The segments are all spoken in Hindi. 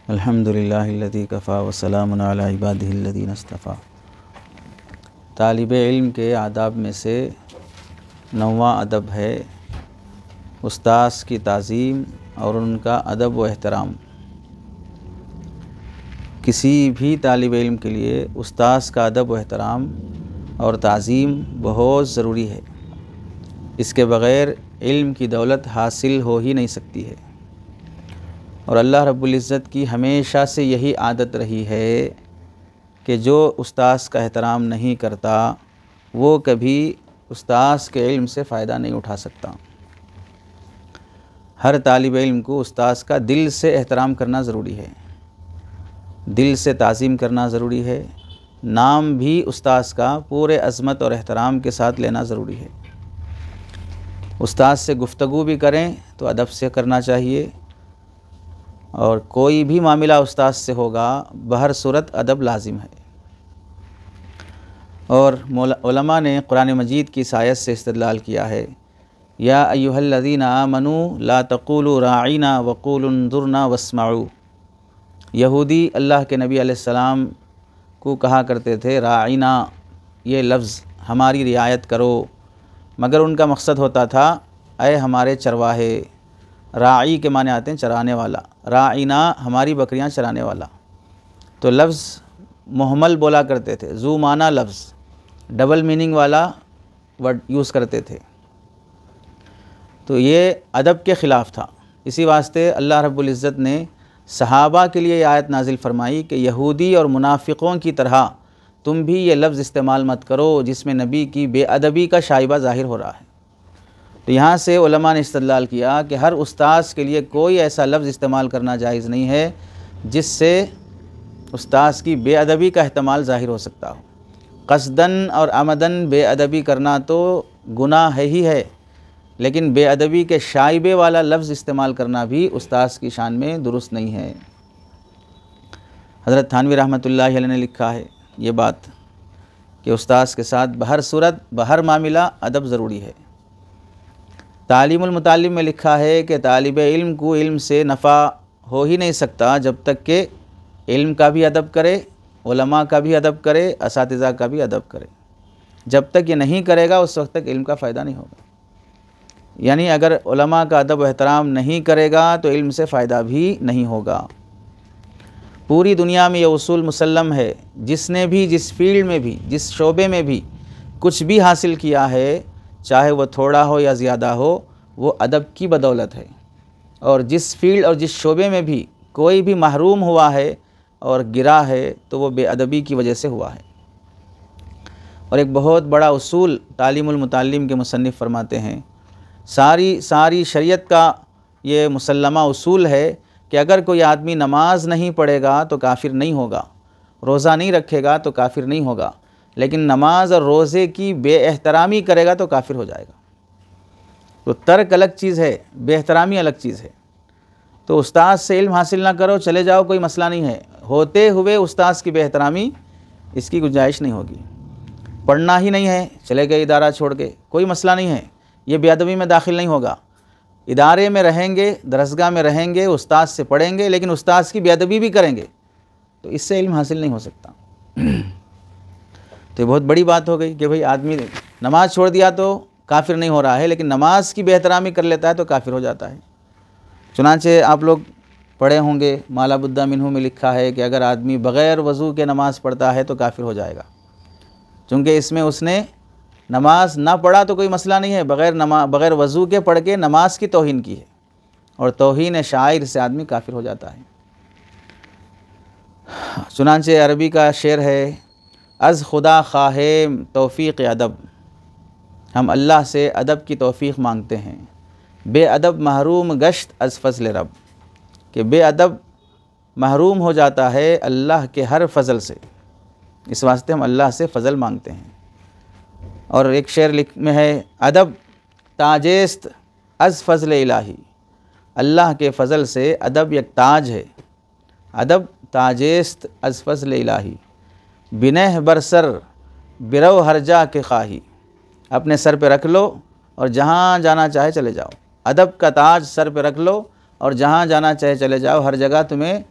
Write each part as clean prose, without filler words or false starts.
अल्हम्दुलिल्लाहिल्लज़ी कफ़ा व सलामुन अला इबादिहिल्लज़ीना इस्तफ़ा। तालिब इल्म के आदाब में से 9वां अदब है उस्ताद की ताज़ीम और उनका अदब व एहतराम। किसी भी तालिब इल्म के लिए उस्ताद का अदब व एहतराम और ताज़ीम बहुत ज़रूरी है। इसके बग़ैर इल्म की दौलत हासिल हो ही नहीं सकती है। और अल्लाह रब्बुल इज़्ज़त की हमेशा से यही आदत रही है कि जो उस्ताद का एहतराम नहीं करता वो कभी उस्ताद के इल्म से फ़ायदा नहीं उठा सकता। हर तालिब इल्म को उस्ताद का दिल से एहतराम करना ज़रूरी है, दिल से ताज़ीम करना ज़रूरी है। नाम भी उस्ताद का पूरे अज़मत और एहतराम के साथ लेना ज़रूरी है। उस्ताद से गुफ्तगू भी करें तो अदब से करना चाहिए, और कोई भी मामला उस्ताद से होगा बहर सूरत अदब लाजिम है। और उलमा ने कुरान मजीद की इस आयत से इस्तिदलाल किया है, या अय्युहल्लज़ीना आमनू ला तक़ूलू राइना वक़ूलू उन्ज़ुरना वस्माऊ। यहूदी अल्लाह के नबी अलैहिस्सलाम को कहा करते थे राइना, ये लफ्ज़ हमारी रियायत करो, मगर उनका मकसद होता था ऐ हमारे चरवाहे। राई के माने आते हैं चराने वाला, राइना हमारी बकरियां चराने वाला। तो लफ्ज़ मुहम्मल बोला करते थे, जू माना लफ्ज़ डबल मीनिंग वाला वर्ड यूज़ करते थे। तो ये अदब के ख़िलाफ़ था। इसी वास्ते अल्लाह रब्बुल इज़्ज़त ने सहाबा के लिए आयत नाजिल फरमाई कि यहूदी और मुनाफिकों की तरह तुम भी ये लफ्ज़ इस्तेमाल मत करो जिसमें नबी की बेअदबी का शाइबा ज़ाहिर हो रहा है। तो यहाँ से उलमा ने इस्तिदलाल किया कि हर उस्ताद के लिए कोई ऐसा लफ्ज़ इस्तेमाल करना जायज़ नहीं है जिससे उस्ताद की बेअदबी का एहतमाल ज़ाहिर हो सकता हो। क़स्दन और आमदन बेअदबी करना तो गुनाह ही है, लेकिन बेअदबी के शाइबे वाला लफ्ज़ इस्तेमाल करना भी उस्ताद की शान में दुरुस्त नहीं है। हज़रत थानवी रहमतुल्लाहि अलैह ने लिखा है ये बात कि उस्ताद के साथ बहर सूरत बहर मामला अदब ज़रूरी है। तालीमुल मुताल्लिम में लिखा है कि तालिब इल्म को इल्म से नफ़ा हो ही नहीं सकता जब तक कि इल्म का भी अदब करे, उलमा का भी अदब करे, असातिज़ा का भी अदब करे। जब तक ये नहीं करेगा उस वक्त तक इल्म का फ़ायदा नहीं होगा। यानी अगर उलमा का अदब व एहतराम नहीं करेगा तो इल्म से फ़ायदा भी नहीं होगा। पूरी दुनिया में ये उसूल मुसल्लम है, जिसने भी जिस फील्ड में भी जिस शोबे में भी कुछ भी हासिल किया है, चाहे वह थोड़ा हो या ज़्यादा हो, वो अदब की बदौलत है। और जिस फील्ड और जिस शोबे में भी कोई भी महरूम हुआ है और गिरा है तो वो बेअदबी की वजह से हुआ है। और एक बहुत बड़ा उसूल तालीमुल मुताल्लिम के मुसन्निफ़ फरमाते हैं, सारी शरीयत का ये मुसल्लमा उसूल है कि अगर कोई आदमी नमाज नहीं पढ़ेगा तो काफिर नहीं होगा, रोज़ा नहीं रखेगा तो काफिर नहीं होगा, लेकिन नमाज और रोज़े की बेएहतरामी करेगा तो काफिर हो जाएगा। तो तर्क अलग चीज़ है, बेएहतरामी अलग चीज़ है। तो उस्ताद से इल्म हासिल ना करो, चले जाओ, कोई मसला नहीं है। होते हुए उस्ताद की बेएहतरामी, इसकी गुंजाइश नहीं होगी। पढ़ना ही नहीं है, चले गए इदारा छोड़ के, कोई मसला नहीं है, ये बेअदबी में दाखिल नहीं होगा। इदारे में रहेंगे, दरसगाह में रहेंगे, उस्ताद से पढ़ेंगे, लेकिन उस्ताद की बेअदबी भी करेंगे तो इससे इल्म हासिल नहीं हो सकता। तो ये बहुत बड़ी बात हो गई कि भाई आदमी नमाज़ छोड़ दिया तो काफिर नहीं हो रहा है, लेकिन नमाज की बेहतरामी कर लेता है तो काफिर हो जाता है। चुनांचे आप लोग पढ़े होंगे, माला बुद्दा मिन्हू में लिखा है कि अगर आदमी बग़ैर वज़ू के नमाज़ पढ़ता है तो काफिर हो जाएगा। चूँकि इसमें उसने नमाज ना पढ़ा तो कोई मसला नहीं है, बग़ैर वज़ू के पढ़ के नमाज की तौहीन की है, और तौहीन शाइर से आदमी काफिर हो जाता है। चुनांचे अरबी का शेर है, अज़ खुदा ख़्वाहे तौफ़ीक़ अदब, हम अल्लाह से अदब की तौफ़ीक़ मांगते हैं। बेअदब महरूम गश्त अज़ फ़ज़ल रब, कि बेअदब महरूम हो जाता है अल्लाह के हर फ़ज़ल से, इस वास्ते हम अल्लाह से फ़ज़ल मांगते हैं। और एक शेर में है, अदब ताजेस्त अज़ फ़ज़ल इलाही, अल्लाह के फ़ज़ल से अदब एक ताज है। अदब ताजेस्त अज़ फ़ज़ल इलाही, बिनह बरसर बिरव हरजा के ख़ाही, अपने सर पे रख लो और जहाँ जाना चाहे चले जाओ। अदब का ताज सर पे रख लो और जहाँ जाना चाहे चले जाओ, हर जगह तुम्हें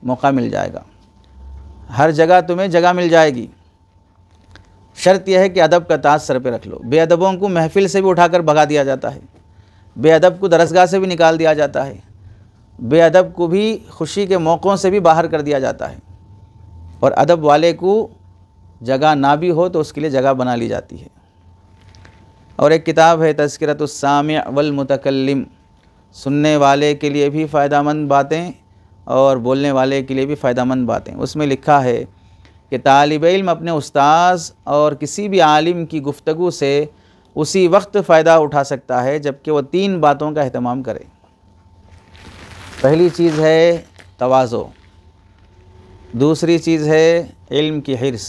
मौका मिल जाएगा, हर जगह तुम्हें जगह मिल जाएगी। शर्त यह है कि अदब का ताज सर पे रख लो। बेअदबों को महफिल से भी उठाकर भगा दिया जाता है, बेअदब को दरसगाह से भी निकाल दिया जाता है, बेअदब को भी खुशी के मौक़ों से भी बाहर कर दिया जाता है, और अदब वाले को जगह ना भी हो तो उसके लिए जगह बना ली जाती है। और एक किताब है तज़किरतुस सामिअ वल मुतकल्लिम, सुनने वाले के लिए भी फ़ायदामंद बातें और बोलने वाले के लिए भी फ़ायदामंद बातें। उसमें लिखा है कि तालिब इल्म अपने उस्ताज़ और किसी भी आलिम की गुफ्तगू से उसी वक्त फ़ायदा उठा सकता है जबकि वह 3 बातों का अहतमाम करे। पहली चीज़ है तवाज़ो, दूसरी चीज़ है इल्म की हिर्स,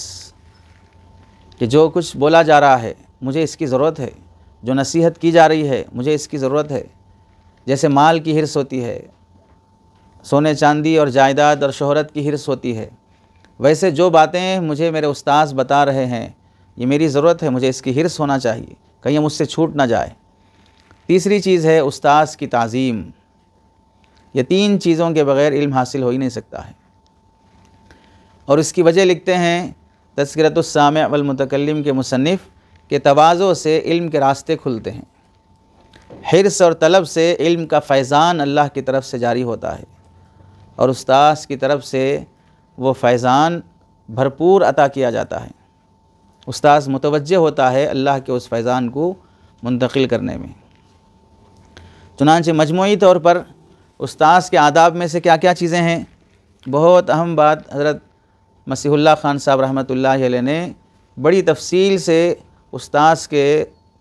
कि जो कुछ बोला जा रहा है मुझे इसकी ज़रूरत है, जो नसीहत की जा रही है मुझे इसकी ज़रूरत है। जैसे माल की हिर्स होती है, सोने चांदी और जायदाद और शोहरत की हिर्स होती है, वैसे जो बातें मुझे मेरे उस्ताद बता रहे हैं ये मेरी ज़रूरत है, मुझे इसकी हिर्स होना चाहिए, कहीं मुझसे छूट ना जाए। तीसरी चीज़ है उस्ताद की ताज़ीम। ये 3 चीज़ों के बग़ैर इल्म हासिल हो ही नहीं सकता है। और इसकी वजह लिखते हैं तज़किरतुस सामिअ वल मुतकल्लिम के मुसन्निफ़ के तवाज़ो से इल्म के रास्ते खुलते हैं। हिर्स और तलब से इल्म का फ़ैज़ान अल्लाह की तरफ से जारी होता है और उस्ताद की तरफ से वो फ़ैज़ान भरपूर अता किया जाता है। उस्ताद मुतवज्जे होता है अल्लाह के उस फ़ैज़ान को मुंतकिल करने में। चुनांचे मजमूई तौर पर उस्ताद के आदाब में से क्या क्या चीज़ें हैं, बहुत अहम बात हज़रत मसीहुल्लाह ख़ान साहब रहमतुल्लाहि अलैह ने बड़ी तफसील से उस्ताद के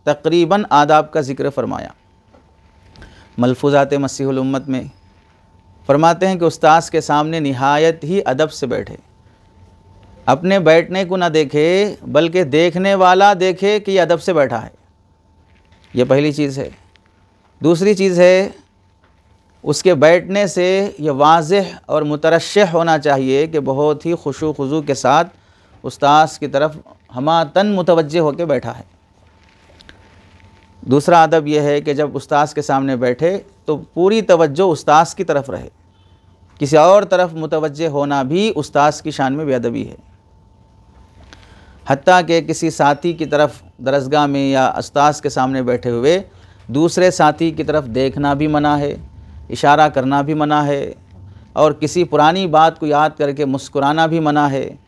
तकरीबन आदाब का ज़िक्र फ़रमाया। मलफूज़ात मसीहुल उम्मत में फ़रमाते हैं कि उस्ताद के सामने निहायत ही अदब से बैठे, अपने बैठने को ना देखे बल्कि देखने वाला देखे कि ये अदब से बैठा है। ये पहली चीज़ है। दूसरी चीज़ है उसके बैठने से ये वाज़ेह और मुतरश्शिह होना चाहिए कि बहुत ही खुशू खुजू के साथ उस्ताद की तरफ हमातन मुतवज्जे होकर बैठा है। दूसरा अदब यह है कि जब उस्ताद के सामने बैठे तो पूरी तवज्जो उस्ताद की तरफ रहे, किसी और तरफ मुतवज्जे होना भी उस्ताद की शान में बेअदबी है। हत्ता कि किसी साथी की तरफ दरसगाह में या उस्ताद के सामने बैठे हुए दूसरे साथी की तरफ देखना भी मना है, इशारा करना भी मना है, और किसी पुरानी बात को याद करके मुस्कुराना भी मना है,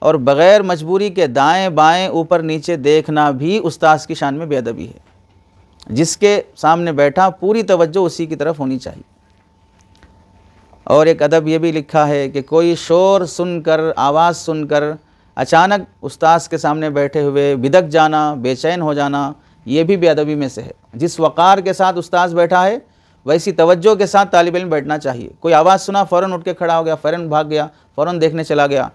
और बग़ैर मजबूरी के दाएं बाएं ऊपर नीचे देखना भी उस्ताद की शान में बेअदबी है। जिसके सामने बैठा पूरी तवज्जो उसी की तरफ होनी चाहिए। और एक अदब ये भी लिखा है कि कोई शोर सुनकर, आवाज़ सुनकर अचानक उस्ताद के सामने बैठे हुए बिदक जाना, बेचैन हो जाना, ये भी बेअदबी में से है। जिस वक़ार के साथ उस्ताद बैठा है वैसी तवज्जो के साथ तालिब इल्म बैठना चाहिए। कोई आवाज़ सुना फ़ौरन उठ के खड़ा हो गया, फ़ौरन भाग गया, फ़ौरन देखने चला गया,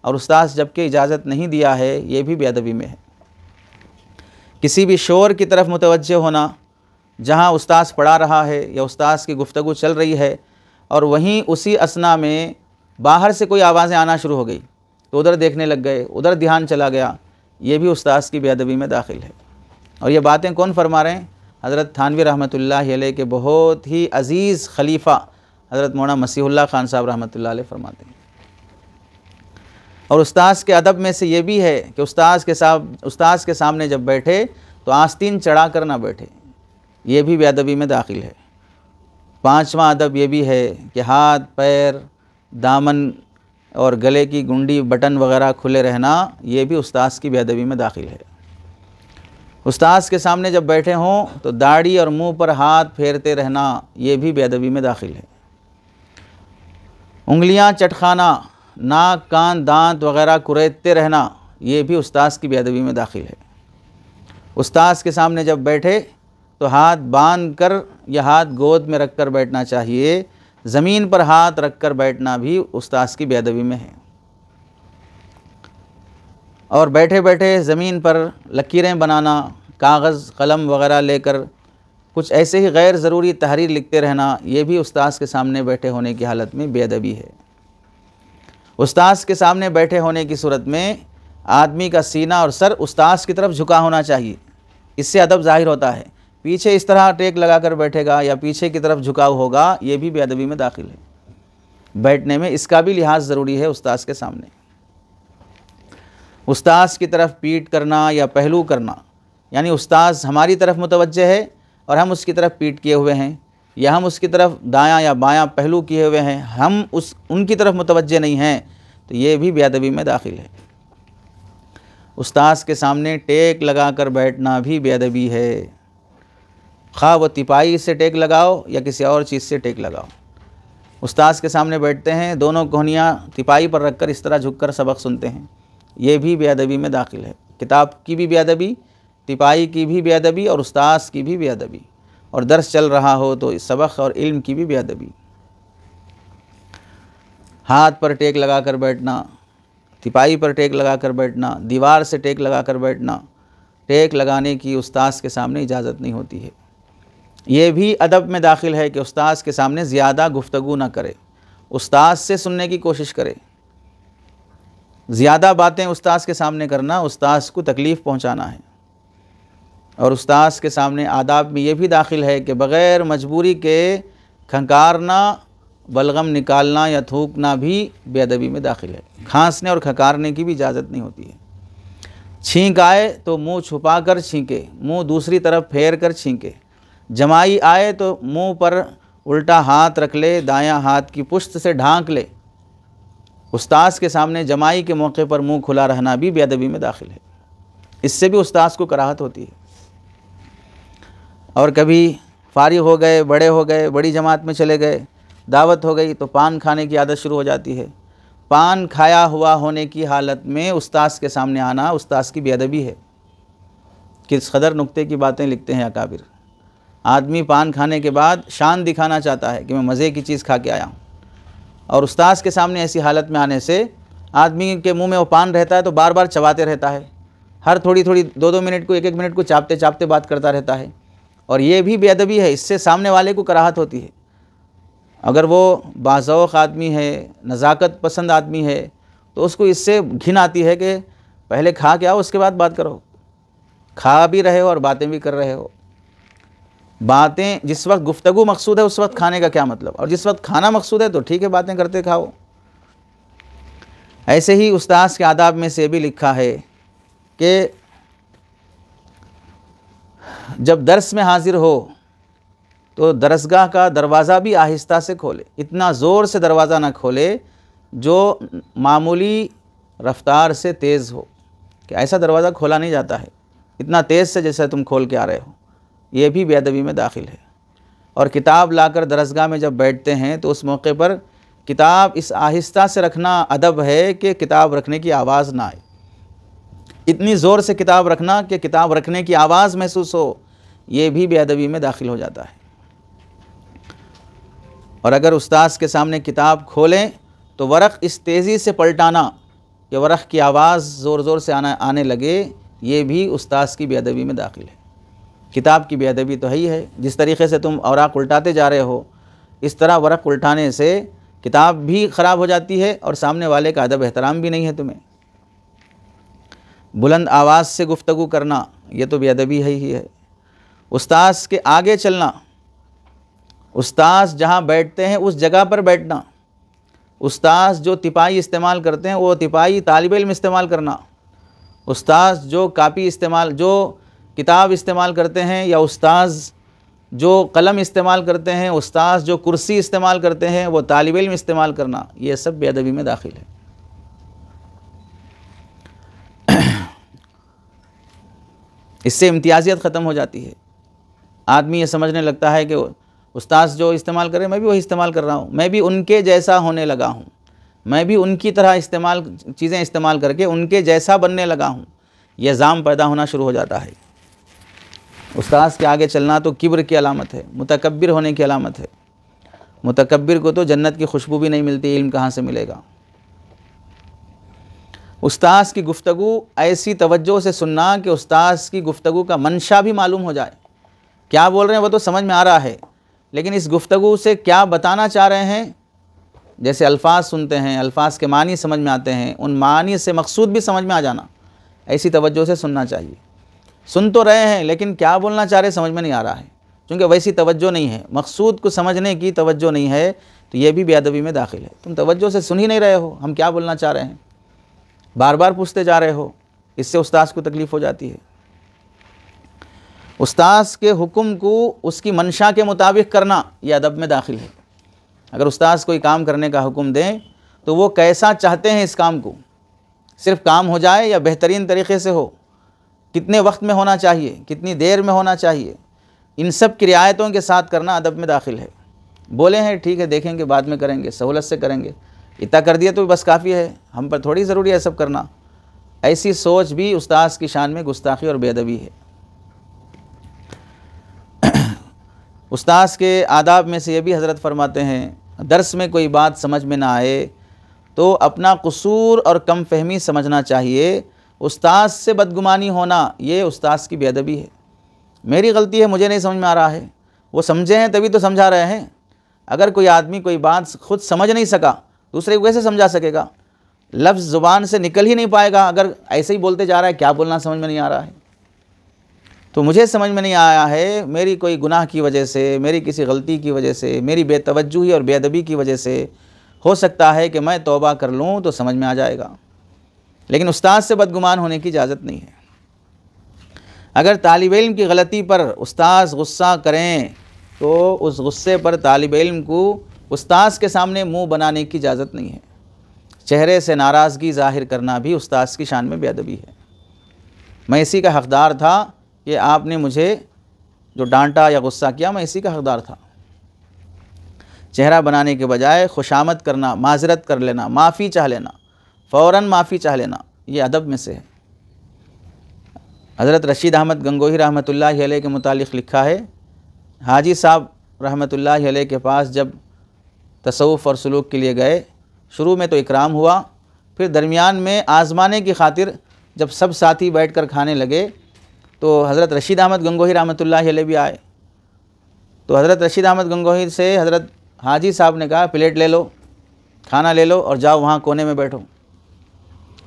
और उस्ताद जबकि इजाज़त नहीं दिया है, ये भी बेअदबी में है। किसी भी शोर की तरफ मुतवज्जे होना, जहाँ उस्ताद पढ़ा रहा है या उस्ताद की गुफ्तगू चल रही है और वहीं उसी असना में बाहर से कोई आवाज़ें आना शुरू हो गई तो उधर देखने लग गए, उधर ध्यान चला गया, ये भी उस्ताद की बेअदबी में दाखिल है। और ये बातें कौन फरमा रहे हैं? हज़रत थानवी रहमतुल्लाहि अलैह के बहुत ही अज़ीज़ खलीफा हज़रत मौलाना मसीहुल्लाह ख़ान साहब रहमतुल्लाह अलैह फरमाते हैं। और उस्ताद के अदब में से ये भी है कि उस्ताद के सामने जब बैठे तो आस्तीन चढ़ा कर ना बैठे, ये भी बेअदबी में दाखिल है। 5वां अदब ये भी है कि हाथ, पैर, दामन और गले की गुंडी, बटन वग़ैरह खुले रहना, ये भी उस्ताद की बेअदबी में दाखिल है। उस्ताद के सामने जब बैठे हों तो दाढ़ी और मुंह पर हाथ फेरते रहना, ये भी बेअदबी में दाखिल है। उंगलियां चटखाना, नाक, कान, दांत वग़ैरह कुरेदते रहना, ये भी उस्ताद की बेअदबी में दाखिल है। उस्ताद के सामने जब बैठे तो हाथ बांध कर या हाथ गोद में रख कर बैठना चाहिए, ज़मीन पर हाथ रख कर बैठना भी उस्ताद की बेअदबी में है। और बैठे बैठे ज़मीन पर लकीरें बनाना, कागज़ कलम वग़ैरह लेकर कुछ ऐसे ही गैर ज़रूरी तहरीर लिखते रहना, ये भी उस्ताद के सामने बैठे होने की हालत में बेअदबी है। उस्ताद के सामने बैठे होने की सूरत में आदमी का सीना और सर उस्ताद की तरफ झुका होना चाहिए, इससे अदब ज़ाहिर होता है। पीछे इस तरह टेक लगा कर बैठेगा या पीछे की तरफ झुकाव होगा, ये भी बेअदबी में दाखिल है। बैठने में, इसका भी लिहाज ज़रूरी है उस्ताद के सामने। उस्ताद की तरफ पीठ करना या पहलू करना, यानी उस्ताद हमारी तरफ मुतवज्जे है और हम उसकी तरफ पीठ किए हुए हैं, या हम उसकी तरफ दायां या बायां पहलू किए हुए हैं, हम उनकी तरफ मुतवज्जे नहीं हैं, तो ये भी बेअदबी में दाखिल है। उस्ताद के सामने टेक लगा कर बैठना भी बेअदबी है, खा वो तिपाई से टेक लगाओ या किसी और चीज़ से टेक लगाओ। उस्ताद के सामने बैठते हैं, दोनों कोहनियाँ तिपाई पर रखकर इस तरह झुककर सबक सुनते हैं, ये भी बेअदबी में दाखिल है। किताब की भी बेअदबी, तिपाई की भी बेअदबी और उस्ताद की भी बेअदबी, और दर्स चल रहा हो तो सबक और इल्म की भी बेअदबी। हाथ पर टेक लगा कर बैठना, तिपाई पर टेक लगा कर बैठना, दीवार से टेक लगा कर बैठना, टेक लगाने की उस्ताद के सामने इजाज़त नहीं होती है। ये भी अदब में दाखिल है कि उस्ताद के सामने ज़्यादा गुफ्तगू ना करे, उस्ताद से सुनने की कोशिश करे। ज़्यादा बातें उस्ताद के सामने करना उस्ताद को तकलीफ़ पहुंचाना है। और उस्ताद के सामने आदाब में ये भी दाखिल है कि बग़ैर मजबूरी के खंकारना, बलगम निकालना या थूकना भी बेअदबी में दाखिल है। खांसने और खंकारने की भी इजाज़त नहीं होती है। छींक आए तो मुंह छुपा कर छींके, मुंह दूसरी तरफ फेर कर छींके। जमाई आए तो मुंह पर उल्टा हाथ रख ले, दायां हाथ की पुश्त से ढांक ले। उस्ताद के सामने जमाई के मौके पर मुंह खुला रहना भी बेअदबी में दाखिल है, इससे भी उस्ताद को कराहत होती है। और कभी फारिग हो गए, बड़े हो गए, बड़ी जमात में चले गए, दावत हो गई तो पान खाने की आदत शुरू हो जाती है। पान खाया हुआ होने की हालत में उस्ताद के सामने आना उस्ताद की बेअदबी है। किस कदर नुक्ते की बातें लिखते हैं अकाबिर। आदमी पान खाने के बाद शान दिखाना चाहता है कि मैं मज़े की चीज़ खा के आया हूँ, और उस्ताद के सामने ऐसी हालत में आने से आदमी के मुंह में वो पान रहता है तो बार बार चबाते रहता है, हर थोड़ी थोड़ी 2-2 मिनट को 1-1 मिनट को चापते चापते बात करता रहता है, और ये भी बेअदबी है। इससे सामने वाले को कराहत होती है। अगर वो बाज़ौक़ आदमी है, नज़ाकत पसंद आदमी है, तो उसको इससे घिन आती है कि पहले खा के आओ उसके बाद बात करो। खा भी रहे हो और बातें भी कर रहे हो। बातें जिस वक्त गुफ्तगू मकसूद है उस वक्त खाने का क्या मतलब, और जिस वक्त खाना मकसूद है तो ठीक है बातें करते खाओ। ऐसे ही उस्ताद के आदाब में से भी लिखा है कि जब दर्स में हाजिर हो तो दरसगाह का दरवाज़ा भी आहिस्ता से खोले, इतना ज़ोर से दरवाज़ा ना खोले जो मामूली रफ्तार से तेज़ हो, कि ऐसा दरवाज़ा खोला नहीं जाता है इतना तेज़ से जैसे तुम खोल के आ रहे हो, ये भी बेअदबी में दाखिल है। और किताब लाकर दरसगाह में जब बैठते हैं तो उस मौके पर किताब इस आहिस्ता से रखना अदब है कि किताब रखने की आवाज़ ना आए, इतनी ज़ोर से किताब रखना कि किताब रखने की आवाज़ महसूस हो, ये भी बेअदबी में दाखिल हो जाता है। और अगर उस्ताद के सामने किताब खोलें तो वरक़ इस तेज़ी से पलटाना कि वरक़ की आवाज़ ज़ोर ज़ोर से आने लगे, ये भी उस्ताद की बेअदबी में दाखिल है। किताब की बेअदबी तो ही है, जिस तरीक़े से तुम औराक उल्टाते जा रहे हो इस तरह वरक़ उल्टाने से किताब भी ख़राब हो जाती है और सामने वाले का अदब एहतराम भी नहीं है तुम्हें। बुलंद आवाज़ से गुफ्तगू करना ये तो बेअदबी है ही है। उस्ताद के आगे चलना, उस्ताद जहाँ बैठते हैं उस जगह पर बैठना, उस्ताद जो तिपाई इस्तेमाल करते हैं वो तिपाई तालिब इल्म इस्तेमाल करना, उस्ताद जो कापी इस्तेमाल जो किताब इस्तेमाल करते हैं या उस्ताद जो कलम इस्तेमाल करते हैं, उस्ताद जो कुर्सी इस्तेमाल करते हैं वो तालिब इल्म इस्तेमाल करना, ये सब बेअदबी में दाखिल है। इससे इम्तियाज़ियत ख़त्म हो जाती है। आदमी ये समझने लगता है कि उस्ताद जो इस्तेमाल करें मैं भी वही इस्तेमाल कर रहा हूँ, मैं भी उनके जैसा होने लगा हूँ, मैं भी उनकी तरह चीज़ें इस्तेमाल करके उनके जैसा बनने लगा हूँ। यह ज़ाम पैदा होना शुरू हो जाता है। उस्ताद के आगे चलना तो किब्र की अलामत है, मुतकब्बिर होने की अलामत है। मुतकब्बिर को तो जन्नत की खुशबू भी नहीं मिलती, इल्म कहाँ से मिलेगा। उस्ताद की गुफ्तगू ऐसी तवज्जो से सुनना कि उस्ताद की गुफ्तगू का मंशा भी मालूम हो जाए, क्या बोल रहे हैं वो तो समझ में आ रहा है, लेकिन इस गुफ्तगू से क्या बताना चाह रहे हैं। जैसे अल्फाज सुनते हैं, अल्फाज के मानी समझ में आते हैं, उन मानी से मकसूद भी समझ में आ जाना, ऐसी तवज्जो से सुनना चाहिए। सुन तो रहे हैं लेकिन क्या बोलना चाह रहे समझ में नहीं आ रहा है, क्योंकि वैसी तवज्जो नहीं है, मकसूद को समझने की तवज्जो नहीं है तो ये भी बेअदबी में दाखिल है। तुम तवज्जो से सुन ही नहीं रहे हो हम क्या बोलना चाह रहे हैं, बार बार पूछते जा रहे हो, इससे उस्ताद को तकलीफ़ हो जाती है। उस्ताद के हुक्म को उसकी मंशा के मुताबिक करना यह अदब में दाखिल है। अगर उस्ताद कोई काम करने का हुक्म दें तो वो कैसा चाहते हैं इस काम को, सिर्फ काम हो जाए या बेहतरीन तरीक़े से हो, कितने वक्त में होना चाहिए, कितनी देर में होना चाहिए, इन सब की रियायतों के साथ करना अदब में दाखिल है। बोले हैं ठीक है देखेंगे बाद में करेंगे, सहूलत से करेंगे, इतना कर दिया तो बस काफ़ी है, हम पर थोड़ी ज़रूरी है सब करना, ऐसी सोच भी उस्ताद की शान में गुस्ताखी और बेअदबी है। उस्ताद के आदाब में से ये भी हज़रत फरमाते हैं दर्स में कोई बात समझ में ना आए तो अपना कसूर और कम फहमी समझना चाहिए। उस्ताद से बदगुमानी होना ये उस्ताद की बेअदबी है। मेरी गलती है, मुझे नहीं समझ में आ रहा है, वो समझे हैं तभी तो समझा रहे हैं। अगर कोई आदमी कोई बात खुद समझ नहीं सका दूसरे को कैसे समझा सकेगा? लफ्ज़ ज़ुबान से निकल ही नहीं पाएगा अगर ऐसे ही बोलते जा रहा है, क्या बोलना समझ में नहीं आ रहा है। तो मुझे समझ में नहीं आया है, मेरी कोई गुनाह की वजह से, मेरी किसी गलती की वजह से, मेरी बेतवज्जुही और बेअदबी की वजह से हो सकता है कि मैं तौबा कर लूँ तो समझ में आ जाएगा, लेकिन उस्ताद से बदगुमान होने की इजाज़त नहीं है। अगर तालिब इल्म की गलती पर उस्ताद गुस्सा करें तो उस गुस्से पर तालिब इल्म को उस्ताद के सामने मुंह बनाने की इजाज़त नहीं है। चेहरे से नाराज़गी ज़ाहिर करना भी उस्ताद की शान में बेअदबी है। मैं इसी का हक़दार था कि आपने मुझे जो डांटा या गुस्सा किया, मैं इसी का हक़दार था। चेहरा बनाने के बजाय खुशामद करना, माज़रत कर लेना, माफ़ी चाह लेना, फ़ौरन माफ़ी चाह लेना, ये अदब में से है। हज़रत रशीद अहमद गंगोही रहमतुल्लाहि अलैह के मुतालिक़ लिखा है, हाजी साहब रहमतुल्लाहि अलैह के पास जब तसव्वुफ़ और सलूक के लिए गए, शुरू में तो इकराम हुआ, फिर दरमियान में आज़माने की खातिर जब सब साथी बैठकर खाने लगे तो हज़रत रशीद अहमद गंगोही रहमतुल्लाहि अलैह भी आए। तो हज़रत रशीद अहमद गंगोही से हज़रत हाजी साहब ने कहा प्लेट ले लो, खाना ले लो और जाओ वहाँ कोने में बैठो,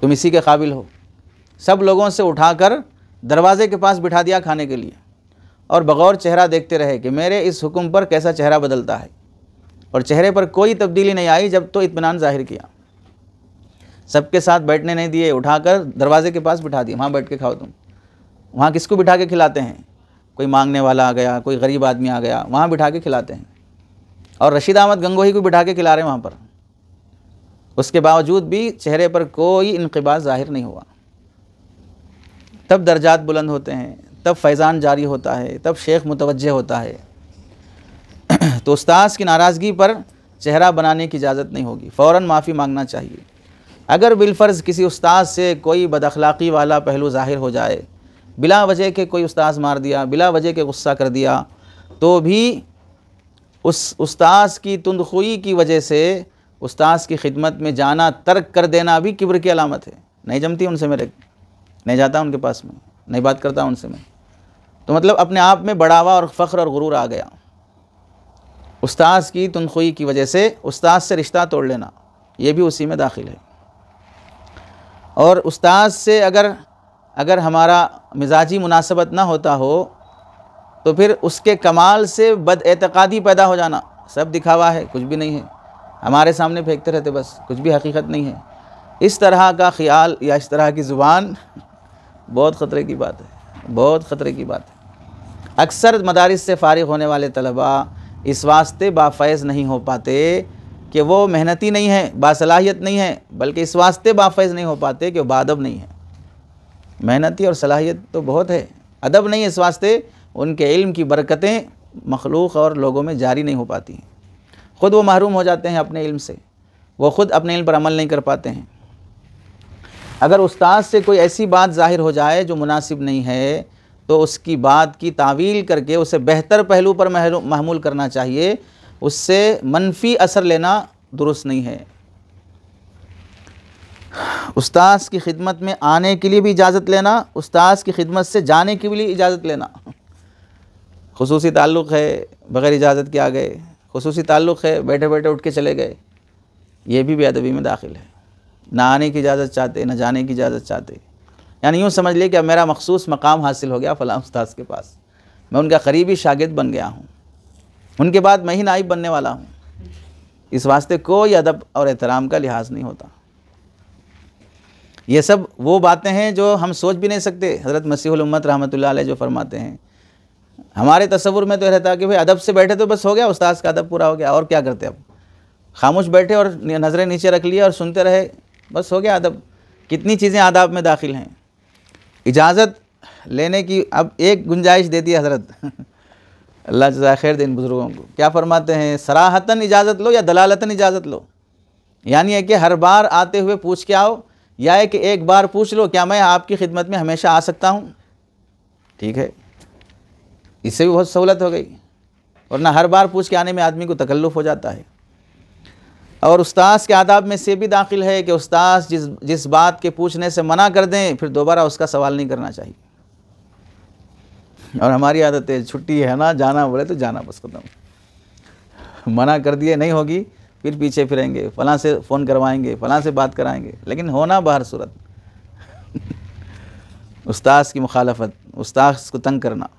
तुम इसी के काबिल हो। सब लोगों से उठाकर दरवाज़े के पास बिठा दिया खाने के लिए और बगौर चेहरा देखते रहे कि मेरे इस हुक्म पर कैसा चेहरा बदलता है, और चेहरे पर कोई तब्दीली नहीं आई जब तो इत्मीनान ज़ाहिर किया। सबके साथ बैठने नहीं दिए, उठाकर दरवाज़े के पास बिठा दिया, वहाँ बैठ के खाओ तुम। वहाँ किसको बिठा के खिलाते हैं? कोई मांगने वाला आ गया, कोई गरीब आदमी आ गया, वहाँ बिठा के खिलाते हैं। और रशीद अहमद गंगोही को बिठा के खिला रहे हैं वहाँ पर, उसके बावजूद भी चेहरे पर कोई इनक़िबाज़ ज़ाहिर नहीं हुआ। तब दर्जात बुलंद होते हैं, तब फैज़ान जारी होता है, तब शेख मुतवज्जे होता है। तो उस्ताद की नाराज़गी पर चेहरा बनाने की इजाज़त नहीं होगी, फ़ौरन माफ़ी मांगना चाहिए। अगर बिलफ़र्ज़ किसी उस्ताद से कोई बदअखलाक़ी वाला पहलू ज़ाहिर हो जाए, बिला वजह के कोई उस्ताद मार दिया, बिला वजह के गुस्सा कर दिया, तो भी उस उस्ताद की तुंदखुई की वजह से उस्ताद की खिदमत में जाना तर्क कर देना भी किब्र की अलामत है। नहीं जमती उनसे, मेरे नहीं जाता उनके पास में, नहीं बात करता उनसे मैं, तो मतलब अपने आप में बढ़ावा और फ़ख्र और गुरूर आ गया। उस्ताद की तुंदखुई की वजह से उस्ताद से रिश्ता तोड़ लेना, ये भी उसी में दाखिल है। और उस्ताद से अगर हमारा मिजाजी मुनासबत ना होता हो तो फिर उसके कमाल से बदएतक़ादी पैदा हो जाना, सब दिखावा है, कुछ भी नहीं है, हमारे सामने फेंकते रहते बस, कुछ भी हकीकत नहीं है, इस तरह का ख़्याल या इस तरह की ज़ुबान बहुत ख़तरे की बात है, बहुत ख़तरे की बात है। अक्सर मदारिस से फ़ारिग़ होने वाले तलबा इस वास्ते बाफ़ैज़ नहीं हो पाते कि वो मेहनती नहीं है, बासलाहियत नहीं है, बल्कि इस वास्ते बाफ़ैज़ नहीं हो पाते कि वो बाअदब नहीं है। मेहनती और सलाहियत तो बहुत है, अदब नहीं है, इस वास्ते उनके इल्म की बरकतें मखलूक़ और लोगों में जारी नहीं हो पाती हैं। ख़ुद वो महरूम हो जाते हैं अपने इल्म से, वो ख़ुद अपने इल्म पर अमल नहीं कर पाते हैं। अगर उस्ताद से कोई ऐसी बात ज़ाहिर हो जाए जो मुनासिब नहीं है तो उसकी बात की तावील करके उसे बेहतर पहलू पर महमूल करना चाहिए, उससे मनफी असर लेना दुरुस्त नहीं है। उस्ताद की खिदमत में आने के लिए भी इजाज़त लेना, उस्ताद की खिदमत से जाने के लिए इजाज़त लेना। खुसूसी ताल्लुक़ है, बग़ैर इजाज़त के आ गए, खुसूसी ताल्लुक़ है, बैठे बैठे उठ के चले गए, ये भी बेअदबी में दाखिल है। ना आने की इजाज़त चाहते, ना जाने की इजाज़त चाहते, यानी यूँ समझ लिए कि अब मेरा मखसूस मकाम हासिल हो गया फ़लाँ उस्ताद के पास, मैं उनका करीबी शागिर्द बन गया हूँ, उनके बाद मैं ही नाइब बनने वाला हूँ। इस वास्ते कोई अदब और एहतराम का लिहाज नहीं होता। ये सब वो बातें हैं जो हम सोच भी नहीं सकते। हज़रत मसीहुल उम्मत रहमतुल्लाह अलैह जो फरमाते हैं, हमारे तसव्वुर में तो रहता है कि भाई अदब से बैठे तो बस हो गया, उस्ताद का अदब पूरा हो गया, और क्या करते अब, खामोश बैठे और नज़रें नीचे रख लिए और सुनते रहे, बस हो गया अदब। कितनी चीज़ें आदाब में दाखिल हैं। इजाज़त लेने की अब एक गुंजाइश देती है हज़रत अल्लाह जज़ा खैर दे इन बुज़ुर्गों को। क्या फरमाते हैं, सराहतन इजाज़त लो या दलालतन इजाज़त लो, यानी है कि हर बार आते हुए पूछ के आओ, या है कि एक बार पूछ लो क्या मैं आपकी खिदमत में हमेशा आ सकता हूँ, ठीक है, इससे भी बहुत सहूलत हो गई। वरना हर बार पूछ के आने में आदमी को तकल्लुफ़ हो जाता है। और उस्ताद के आदाब में से भी दाखिल है कि उस्ताद जिस बात के पूछने से मना कर दें फिर दोबारा उसका सवाल नहीं करना चाहिए। और हमारी आदत है, छुट्टी है ना, जाना बोले तो जाना, बस खत्म। मना कर दिए नहीं होगी फिर पीछे फिरेंगे, फ़लाँ से फ़ोन करवाएंगे, फ़लाँ से बात कराएंगे, लेकिन होना बाहर सूरत उस्ताद की मुखालफत, उस्ताद को तंग करना।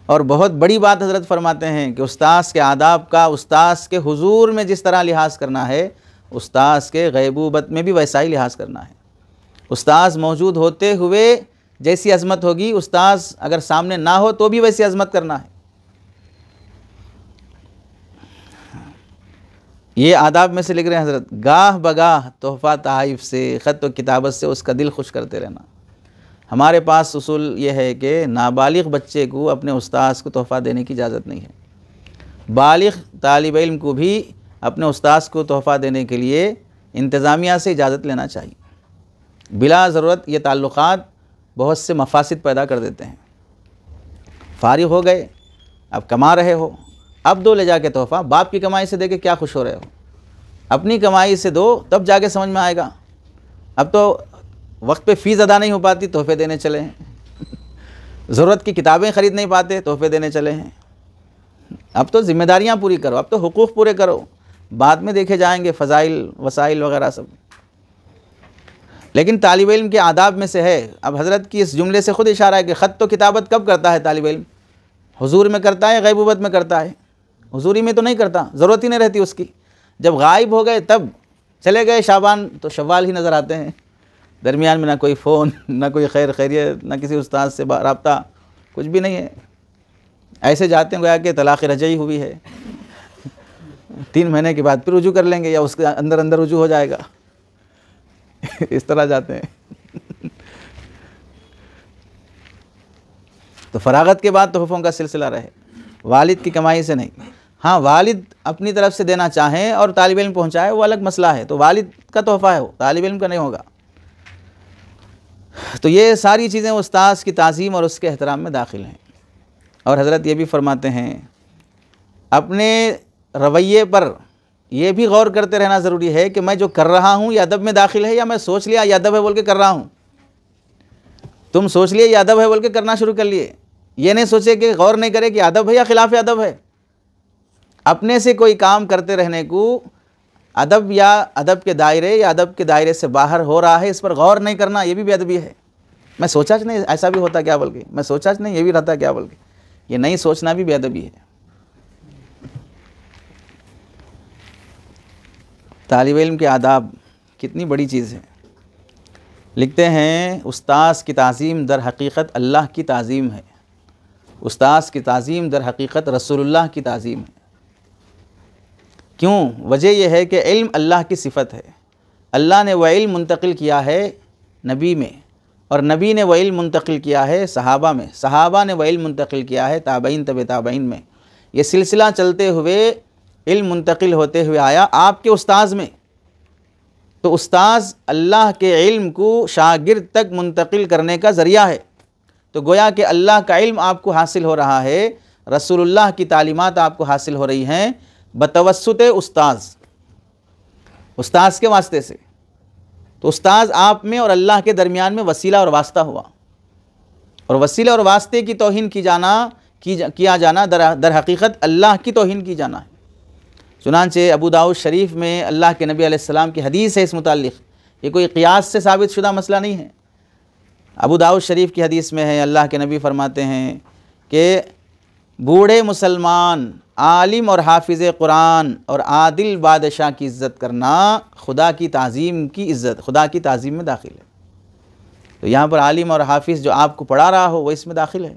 और बहुत बड़ी बात हज़रत फरमाते हैं कि उस्ताद के आदाब का उस्ताद के हुजूर में जिस तरह लिहाज करना है, उस्ताद के गैबूबत में भी वैसा ही लिहाज करना है। उस्ताद मौजूद होते हुए जैसी अज़मत होगी, उस्ताद अगर सामने ना हो तो भी वैसी अज़मत करना है। ये आदाब में से लिख रहे हैं हज़रत, गाह बगाह तोहफ़ा तहाइफ से, ख़त व किताबत से उसका दिल खुश करते रहना। हमारे पास उसूल ये है कि नाबालिग बच्चे को अपने उस्ताद को तोहफ़ा देने की इजाज़त नहीं है। बालिग तालिब इल्म को भी अपने उस्ताद को तोहफ़ा देने के लिए इंतज़ामिया से इजाज़त लेना चाहिए। बिला ज़रूरत ये ताल्लुक़ात बहुत से मफासिद पैदा कर देते हैं। फ़ारिग हो गए, अब कमा रहे हो, अब दो ले जाके तोहफ़ा, बाप की कमाई से दे के क्या खुश हो रहे हो, अपनी कमाई से दो तब जाके समझ में आएगा। अब तो वक्त पे फ़ीस अदा नहीं हो पाती, तोहफ़े देने चले हैं ज़रूरत की किताबें ख़रीद नहीं पाते, तोहफ़े देने चले हैं। अब तो ज़िम्मेदारियाँ पूरी करो, अब तो हुकूक़ पूरे करो, बाद में देखे जाएंगे फ़ज़ाइल वसाइल वगैरह सब। लेकिन तालिब इल्म के आदाब में से है, अब हज़रत की इस जुमले से ख़ुद इशारा है कि ख़त तो किताबत कब करता है तालिब इल्म, हुजूर में करता है, गैबूबत में करता है। हुजूरी में तो नहीं करता, ज़रूरत ही नहीं रहती उसकी। जब गायब हो गए तब चले गए शाबान तो शव्वाल ही नज़र आते हैं। दरमियान में ना कोई फ़ोन, ना कोई खैर खैरियत, ना किसी उस्ताद से रब्ता, कुछ भी नहीं है। ऐसे जाते हैं गोया कि तलाक़ रजई हुई है, 3 महीने के बाद फिर रुजू कर लेंगे या उसके अंदर अंदर रुजू हो जाएगा इस तरह जाते हैं तो फ़रागत के बाद तोहफ़ों का सिलसिला रहे, वालिद की कमाई से नहीं। हाँ, वालिद अपनी तरफ से देना चाहें और तालिब इल्म पहुँचाए वो अलग मसला है, तो वालिद का तोहफ़ा है वो, तालिब इल्म का नहीं होगा। तो ये सारी चीज़ें उस्ताद की ताज़ीम और उसके एहतराम में दाखिल हैं। और हज़रत ये भी फरमाते हैं, अपने रवैये पर यह भी गौर करते रहना ज़रूरी है कि मैं जो कर रहा हूँ ये अदब में दाखिल है या मैं सोच लिया ये अदब है बोल के कर रहा हूँ। तुम सोच लिए ये अदब है बोल के करना शुरू कर लिए, ये नहीं सोचे कि गौर नहीं करे कि अदब है या खिलाफ अदब है। अपने से कोई काम करते रहने को अदब या अदब के दायरे या अदब के दायरे से बाहर हो रहा है, इस पर गौर नहीं करना, ये भी बेअदबी है। मैं सोचा नहीं ऐसा भी होता क्या बोल के, मैं सोचा नहीं ये भी रहता क्या बोल के, ये नहीं सोचना भी बेअदबी है। तालिब इल्म के आदाब कितनी बड़ी चीज़ है। लिखते हैं, उस्ताद की ताज़ीम दर हकीकत अल्लाह की ताज़ीम है, उस्ताद की ताज़ीम दर हकीकत रसूलुल्लाह की ताज़ीम है। क्यों? वजह यह है कि इल्म अल्लाह की सिफ़त है। अल्लाह ने वह इल्म मुंतकिल किया है नबी में, और नबी ने वह इल्म मुंतकिल किया है सहाबा में, सहाबा ने वह इल्म मुंतकिल किया है ताबईन तबे ताबईन में। ये सिलसिला चलते हुए इल्म मुंतकिल होते हुए आया आपके उस्ताद में। तो उस्ताद अल्लाह के इल्म को शागिर्द तक मुंतकिल करने का ज़रिया है। तो गोया कि अल्लाह का इल्म आपको हासिल हो रहा है, रसूलुल्लाह की तालीमात आपको हासिल हो रही हैं बतवस्सुत उस्ताद के वास्ते से। तो उस्ताद आप में और अल्लाह के दरमियान में वसीला और वास्ता हुआ, और वसीला और वास्ते की तौहीन किया जाना दर हकीकत अल्लाह की तौहीन की जाना है। चुनांचे अबू दाऊद शरीफ में अल्लाह के नबी अलैहिस्सलाम की हदीस है इस मुताल्लिक़, ये कोई क़ियास से साबित शुदा मसला नहीं है। अबू दाऊद शरीफ की हदीस में है, अल्लाह के नबी फरमाते हैं कि बूढ़े मुसलमान, आलिम और हाफिज़ कुरान और आदिल बादशाह की इज़्ज़त करना खुदा की ताज़ीम की इज़्ज़त, खुदा की ताज़ीम में दाखिल है। तो यहाँ पर आलिम और हाफिज़ जो आपको पढ़ा रहा हो वो इसमें दाखिल है।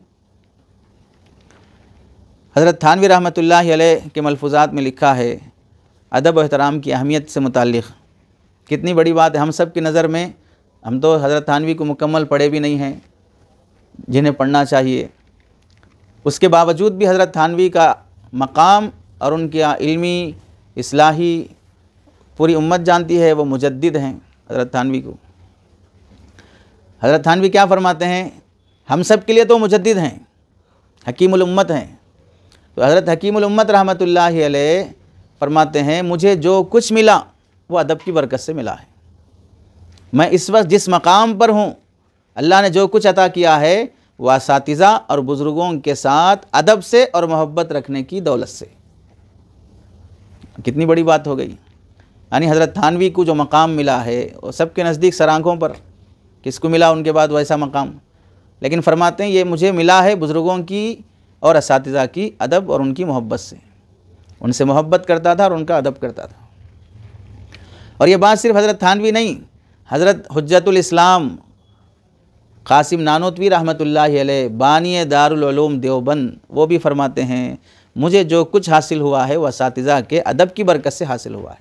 हज़रत थानवी रहमतुल्लाहि अलैह के मलफूज़ात में लिखा है अदब और एहतराम की अहमियत से मुताल्लिक़, कितनी बड़ी बात है। हम सब की नज़र में, हम तो हज़रत थानवी को मुकम्मल पढ़े भी नहीं हैं जिन्हें पढ़ना चाहिए, उसके बावजूद भी हज़रत थानवी का मकाम और उनके इल्मी इस्लाही पूरी उम्मत जानती है, वो मुजद्दिद हैं हज़रत थानवी को। हज़रत थानवी क्या फ़रमाते हैं, हम सब के लिए तो मुजद्दिद हैं, हकीमुल उम्मत हैं। तो हज़रत हकीमुल उम्मत रहमतुल्लाहि अलैह फ़रमाते हैं मुझे जो कुछ मिला वो अदब की बरकत से मिला है। मैं इस वक्त जिस मकाम पर हूँ, अल्लाह ने जो कुछ अता किया है वो असातिज़ा और बुज़ुर्गों के साथ अदब से और मोहब्बत रखने की दौलत से। कितनी बड़ी बात हो गई। यानी हज़रत थानवी को जो मकाम मिला है वो सबके नज़दीक सर आँखों पर, किसको मिला उनके बाद वैसा मकाम, लेकिन फ़रमाते हैं ये मुझे मिला है बुज़ुर्गों की और असातिज़ा की अदब और उनकी मोहब्बत से। उनसे मोहब्बत करता था और उनका अदब करता था। और ये बात सिर्फ़ हज़रत थानवी नहीं, हज़रत हुज्जतुल इस्लाम क़ासिम नानोतवी रहमतुल्लाहि अलैह बानी दारुल उलूम देवबंद, वो भी फ़रमाते हैं मुझे जो कुछ हासिल हुआ है वह असातिज़ा के अदब की बरकत से हासिल हुआ है।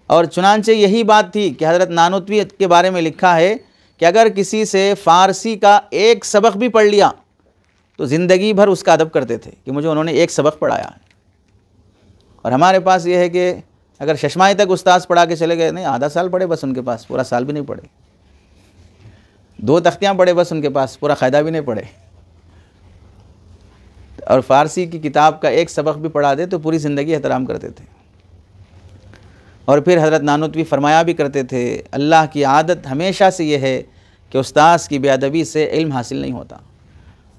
और चुनांचे यही बात थी कि हज़रत नानोतवी के बारे में लिखा है कि अगर किसी से फ़ारसी का एक सबक भी पढ़ लिया तो ज़िंदगी भर उसका अदब करते थे कि मुझे उन्होंने एक सबक पढ़ाया है। और हमारे पास ये है कि अगर शशमाही तक उस्ताद पढ़ा के चले गए, नहीं आधा साल पढ़े बस उनके पास, पूरा साल भी नहीं पढ़े, 2 तख्तियाँ पढ़े बस उनके पास, पूरा क़ायदा भी नहीं पढ़े। और फ़ारसी की किताब का एक सबक भी पढ़ा दे तो पूरी ज़िंदगी एहतराम करते थे। और फिर हज़रत नानोतवी फरमाया भी करते थे अल्लाह की आदत हमेशा से ये है कि उस्ताद की बेअदबी से इल्म हासिल नहीं होता।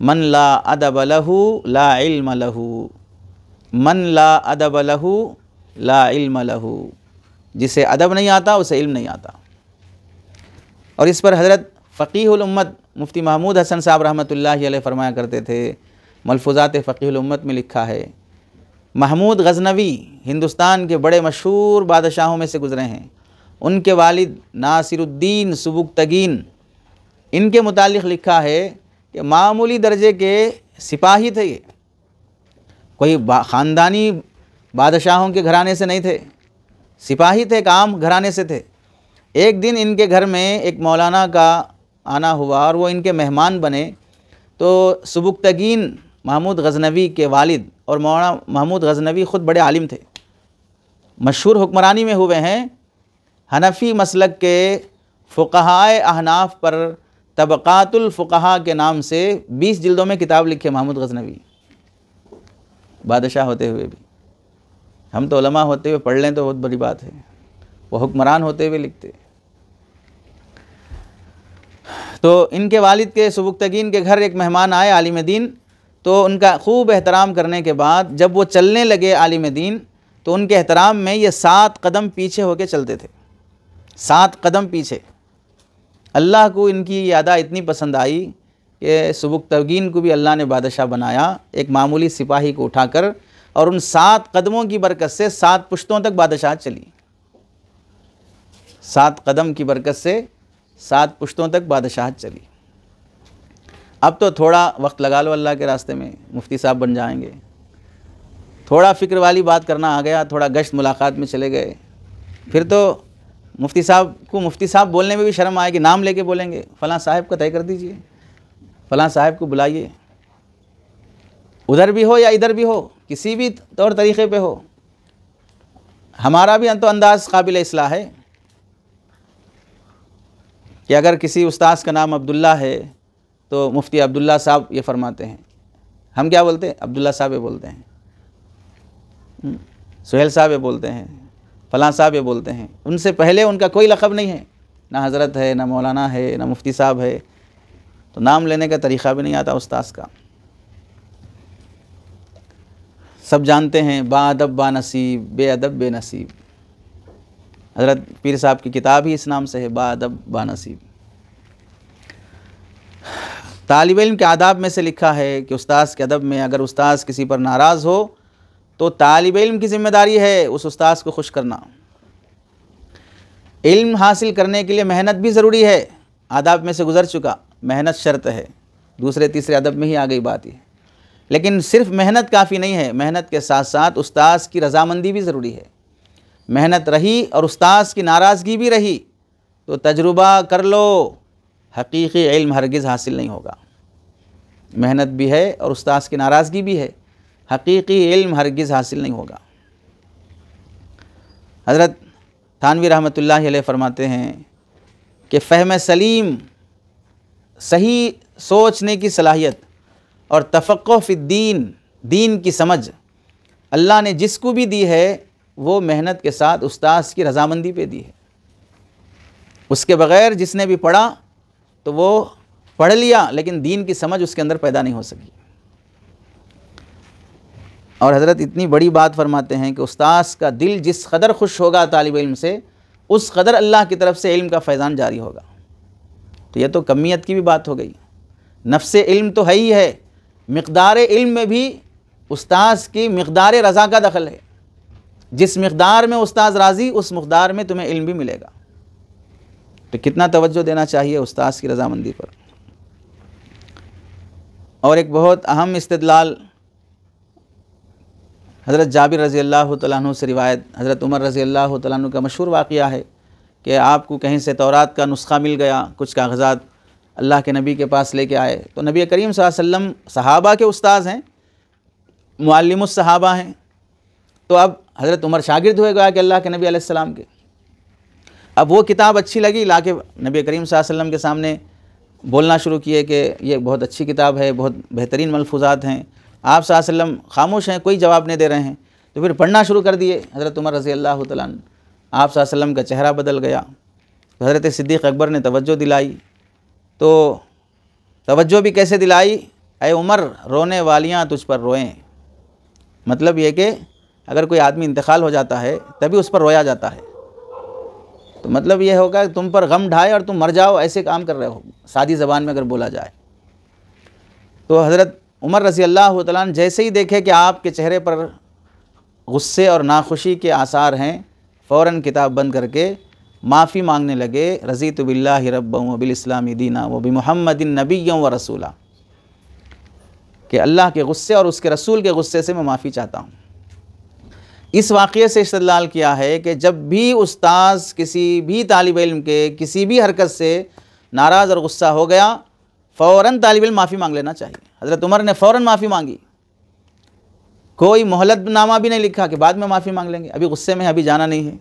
मन ला अदब लहू ला इल्म लहू, मन ला अदब लहू ला इल्म लहू, जिसे अदब नहीं आता उसे इल्म नहीं आता। और इस पर हज़रत फ़क़ीहुल उम्मत मुफ्ती महमूद हसन साहब रहमतुल्लाहि अलैह फरमाया करते थे, मलफूज़ात फ़क़ीहुल उम्मत में लिखा है महमूद गज़नवी हिंदुस्तान के बड़े मशहूर बादशाहों में से गुज़रे हैं। उनके वालिद नासिरुद्दीन सुबुक्तगीन, इनके मुतालिक़ लिखा है कि मामूली दर्जे के सिपाही थे, ये कोई ख़ानदानी बादशाहों के घराने से नहीं थे, सिपाही थे, काम घराने से थे। एक दिन इनके घर में एक मौलाना का आना हुआ और वो इनके मेहमान बने। तो सुबुक्तगीन महमूद गज़नवी के वालिद और मौलाना महमूद गज़नवी ख़ुद बड़े आलिम थे, मशहूर हुक्मरानी में हुए हैं। हनफ़ी मसलक के फ़ुक़हाए अहनाफ़ पर तबक़ातुल फ़ुक़हा के नाम से 20 जिल्दों में किताब लिखे महमूद गज़नवी, बादशाह होते हुए भी। हम तो उलमा होते हुए पढ़ लें तो बहुत बड़ी बात है, वो हुक्मरान होते हुए लिखते। तो इनके वालिद के सुबुक्तगीन के घर एक मेहमान आए आलिम दीन, तो उनका खूब एहतराम करने के बाद जब वो चलने लगे आलिम दीन, तो उनके एहतराम में ये 7 कदम पीछे होके चलते थे, 7 कदम पीछे। अल्लाह को इनकी ये अदा इतनी पसंद आई कि सुबुक्तगीन को भी अल्लाह ने बादशाह बनाया, एक मामूली सिपाही को उठाकर, और उन 7 कदमों की बरकत से 7 पुश्तों तक बादशाह चली। 7 कदम की बरकत से 7 पुश्तों तक बादशाह चली। अब तो थोड़ा वक्त लगा लो अल्लाह के रास्ते में, मुफ्ती साहब बन जाएंगे। थोड़ा फ़िक्र वाली बात करना आ गया, थोड़ा गश्त मुलाकात में चले गए, फिर तो मुफ्ती साहब को मुफ्ती साहब बोलने में भी शर्म आएगी, नाम लेके बोलेंगे फ़लाँ साहब का तय कर दीजिए, फ़लाँ साहब को बुलाइए, उधर भी हो या इधर भी हो, किसी भी तौर तरीक़े पे हो। हमारा भी तो अंदाज़ काबिल इस्लाह है कि अगर किसी उस्ताद का नाम अब्दुल्ला है तो मुफ्ती अब्दुल्ला साहब ये फरमाते हैं, हम क्या बोलते हैं, अब्दुल्ला साहब ये बोलते हैं, सुहेल साहब ये बोलते हैं, फ़लाँ साहब ये बोलते हैं। उनसे पहले उनका कोई लक़ब नहीं है, ना हज़रत है, ना मौलाना है, ना मुफ्ती साहब है, तो नाम लेने का तरीक़ा भी नहीं आता उस्ताद का। सब जानते हैं बाअदब बानसीब, बेअदब बेनसीब। हज़रत पीर साहब की किताब ही इस नाम से है, बाअदब बानसीब। तालिब इल्म के आदाब में से लिखा है कि उस्ताद के अदब में अगर उस्ताद किसी पर नाराज़ हो तो तालिब इल्म की ज़िम्मेदारी है उस उस्ताद को खुश करना। इल्म हासिल करने के लिए मेहनत भी ज़रूरी है, आदाब में से गुज़र चुका, मेहनत शर्त है, दूसरे तीसरे अदब में ही आ गई बात ये। लेकिन सिर्फ मेहनत काफ़ी नहीं है, मेहनत के साथ साथ उस्ताद की रज़ामंदी भी ज़रूरी है। मेहनत रही और उस्ताद की नाराज़गी भी रही तो तजुर्बा कर लो, हकीकी इल्म हरगिज़ हासिल नहीं होगा। मेहनत भी है और उस्ताद की नाराज़गी भी है, हकीकी इल्म हरगिज़ हासिल नहीं होगा। हज़रत थानवी रहमतुल्लाहि अलैह फरमाते हैं कि फ़हम सलीम, सही सोचने की सलाहियत और तफ़क्कुह फ़िद्दीन, दीन की समझ अल्लाह ने जिसको भी दी है वो मेहनत के साथ उस्ताद की रज़ामंदी पे दी है। उसके बग़ैर जिसने भी पढ़ा तो वो पढ़ लिया लेकिन दीन की समझ उसके अंदर पैदा नहीं हो सकी। और हज़रत इतनी बड़ी बात फरमाते हैं कि उस्ताद का दिल जिस कदर खुश होगा तालिब इल्म से, उस कदर अल्लाह की तरफ से इल्म का फैज़ान जारी होगा। तो यह तो कमियत की भी बात हो गई, नफ्से इल्म तो है ही है, मिक़दार इल्म में भी उस्ताद की मिक़दार रज़ा का दखल है। जिस मिक़दार में उस्ताद राज़ी उस मिक़दार में तुम्हें इल्म भी मिलेगा। तो कितना तवज्जो देना चाहिए उस्ताद की रज़ामंदी पर। और एक बहुत अहम इस्तिदलाल हज़रत जाबिर रज़ी अल्लाह तआला अन्हु से रिवायत, हज़रत उमर रज़ी अल्लाह तआला अन्हु का मशहूर वाक़या है कि आपको कहीं से तौरात का नुस्खा मिल गया, कुछ कागज़ात अल्लाह के नबी के पास लेके आए तो नबी करीम सल्लल्लाहु अलैहि वसल्लम सहाबा के उस्ताद हैं, मुअल्लिमुस सहाबा हैं। तो अब हज़रत उमर शागिर्द हुए गया कि अल्लाह के नबी अलैहिस्सलाम के। अब वो किताब अच्छी लगी, ला के नबी करीम सल्लल्लाहु अलैहि वसल्लम के सामने बोलना शुरू किए कि ये बहुत अच्छी किताब है, बहुत बेहतरीन मलफूज़ात हैं। आप सल्लल्लाहु अलैहि वसल्लम खामोश हैं, कोई जवाब नहीं दे रहे हैं। तो फिर पढ़ना शुरू कर दिए हज़रत उमर रज़ी अल्लाह तआला अन्हु। आप सल्लल्लाहु अलैहि वसल्लम का चेहरा बदल गया। तो हज़रत सिद्दीक़ अकबर ने तवज्जो दिलाई। तो तवज्जो भी कैसे दिलाई, ऐ उमर रोने वालियाँ तुझ पर रोएं। मतलब ये कि अगर कोई आदमी इंतकाल हो जाता है तभी उस पर रोया जाता है। तो मतलब ये होगा कि तुम पर गम ढाए और तुम मर जाओ, ऐसे काम कर रहे हो, सादी ज़बान में अगर बोला जाए। तो हज़रत उमर रज़ी अल्लाह तआला अन्हु जैसे ही देखे कि आपके चेहरे पर गुस्से और नाखुशी के आसार हैं, फ़ौरन किताब बंद करके माफ़ी मांगने लगे। रज़ीतु बिल्लाहि रब्बन व बिल इस्लामी दीना व बि मुहम्मदिन नबिय्यन व रसूला, कि अल्लाह के गुस्से और उसके रसूल के गुस्से से मैं माफ़ी चाहता हूँ। इस वाक़ये से इस्तिदलाल किया है कि जब भी उस्ताद किसी भी तालिब इल्म के किसी भी हरकत से नाराज़ और गुस्सा हो गया, फ़ौरन तालिब इल्म माफ़ी मांग लेना चाहिए। हज़रत उमर ने फ़ौरन माफ़ी मांगी, कोई मोहलतनामा भी नहीं लिखा कि बाद में माफ़ी मांग लेंगे, अभी गुस्से में अभी जाना नहीं है।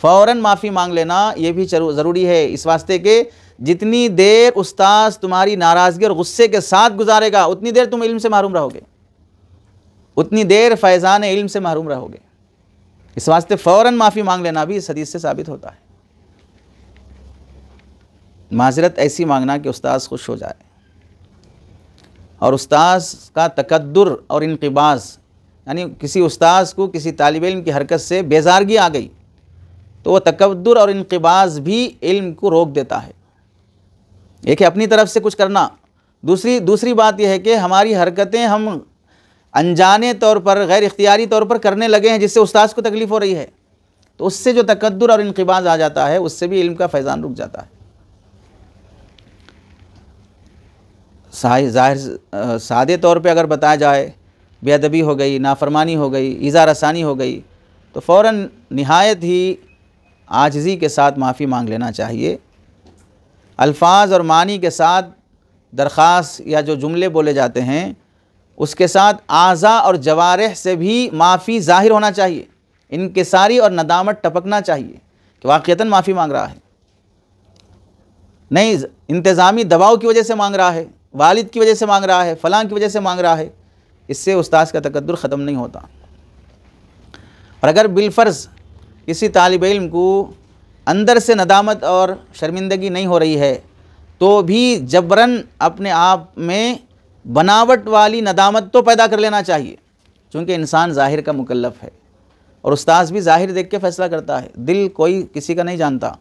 फ़ौरन माफ़ी मांग लेना ये भी ज़रूरी है, इस वास्ते के जितनी देर उस्ताद तुम्हारी नाराज़गी और गुस्से के साथ गुजारेगा उतनी देर तुम इल्म से महरूम रहोगे, उतनी देर फैज़ान इल्म से महरूम रहोगे। इस वास्ते फ़ौरन माफ़ी मांग लेना भी इस हदीस से साबित होता है। माज़रत ऐसी मांगना कि उस्ताद खुश हो जाए। और उस्ताद का तकद्दुर और इनक़िबाज़, यानी किसी उस्ताद को किसी तालिब इल्म की हरकत से बेजारगी आ गई तो वह तकद्दुर और इनक़िबाज़ भी इल्म को रोक देता है। एक है अपनी तरफ से कुछ करना, दूसरी बात यह है कि हमारी हरकतें हम अनजाने तौर पर, गैर इख्तियारी तौर पर करने लगे हैं जिससे उस्ताद को तकलीफ़ हो रही है, तो उससे जो तकद्दुर और इनक़िबाज़ आ जाता है उससे भी इल्म का फैज़ान रुक जाता है। सादे तौर पे अगर बताया जाए, बेअदबी हो गई, नाफरमानी हो गई, ईज़ा रसानी हो गई, तो फ़ौरन निहायत ही आजिज़ी के साथ माफ़ी मांग लेना चाहिए। अल्फाज और मानी के साथ दरख्वास्त या जो जुमले बोले जाते हैं उसके साथ आज़ा और जवारिह से भी माफ़ी ज़ाहिर होना चाहिए, इनकिसारी और नदामत टपकना चाहिए कि वाक़ईतन माफ़ी मांग रहा है, नहीं इंतज़ामी दबाव की वजह से मांग रहा है, वालिद की वजह से मांग रहा है, फ़लाँ की वजह से मांग रहा है। इससे उस्ताद का तकद्दुर ख़त्म नहीं होता। और अगर बिलफ़र्ज़ किसी तालिब इल्म को अंदर से नदामत और शर्मिंदगी नहीं हो रही है तो भी जबरन अपने आप में बनावट वाली नदामत तो पैदा कर लेना चाहिए, चूँकि इंसान ज़ाहिर का मुकल्लफ़ है और उस्ताद भी ज़ाहिर देख के फ़ैसला करता है, दिल कोई किसी का नहीं जानता।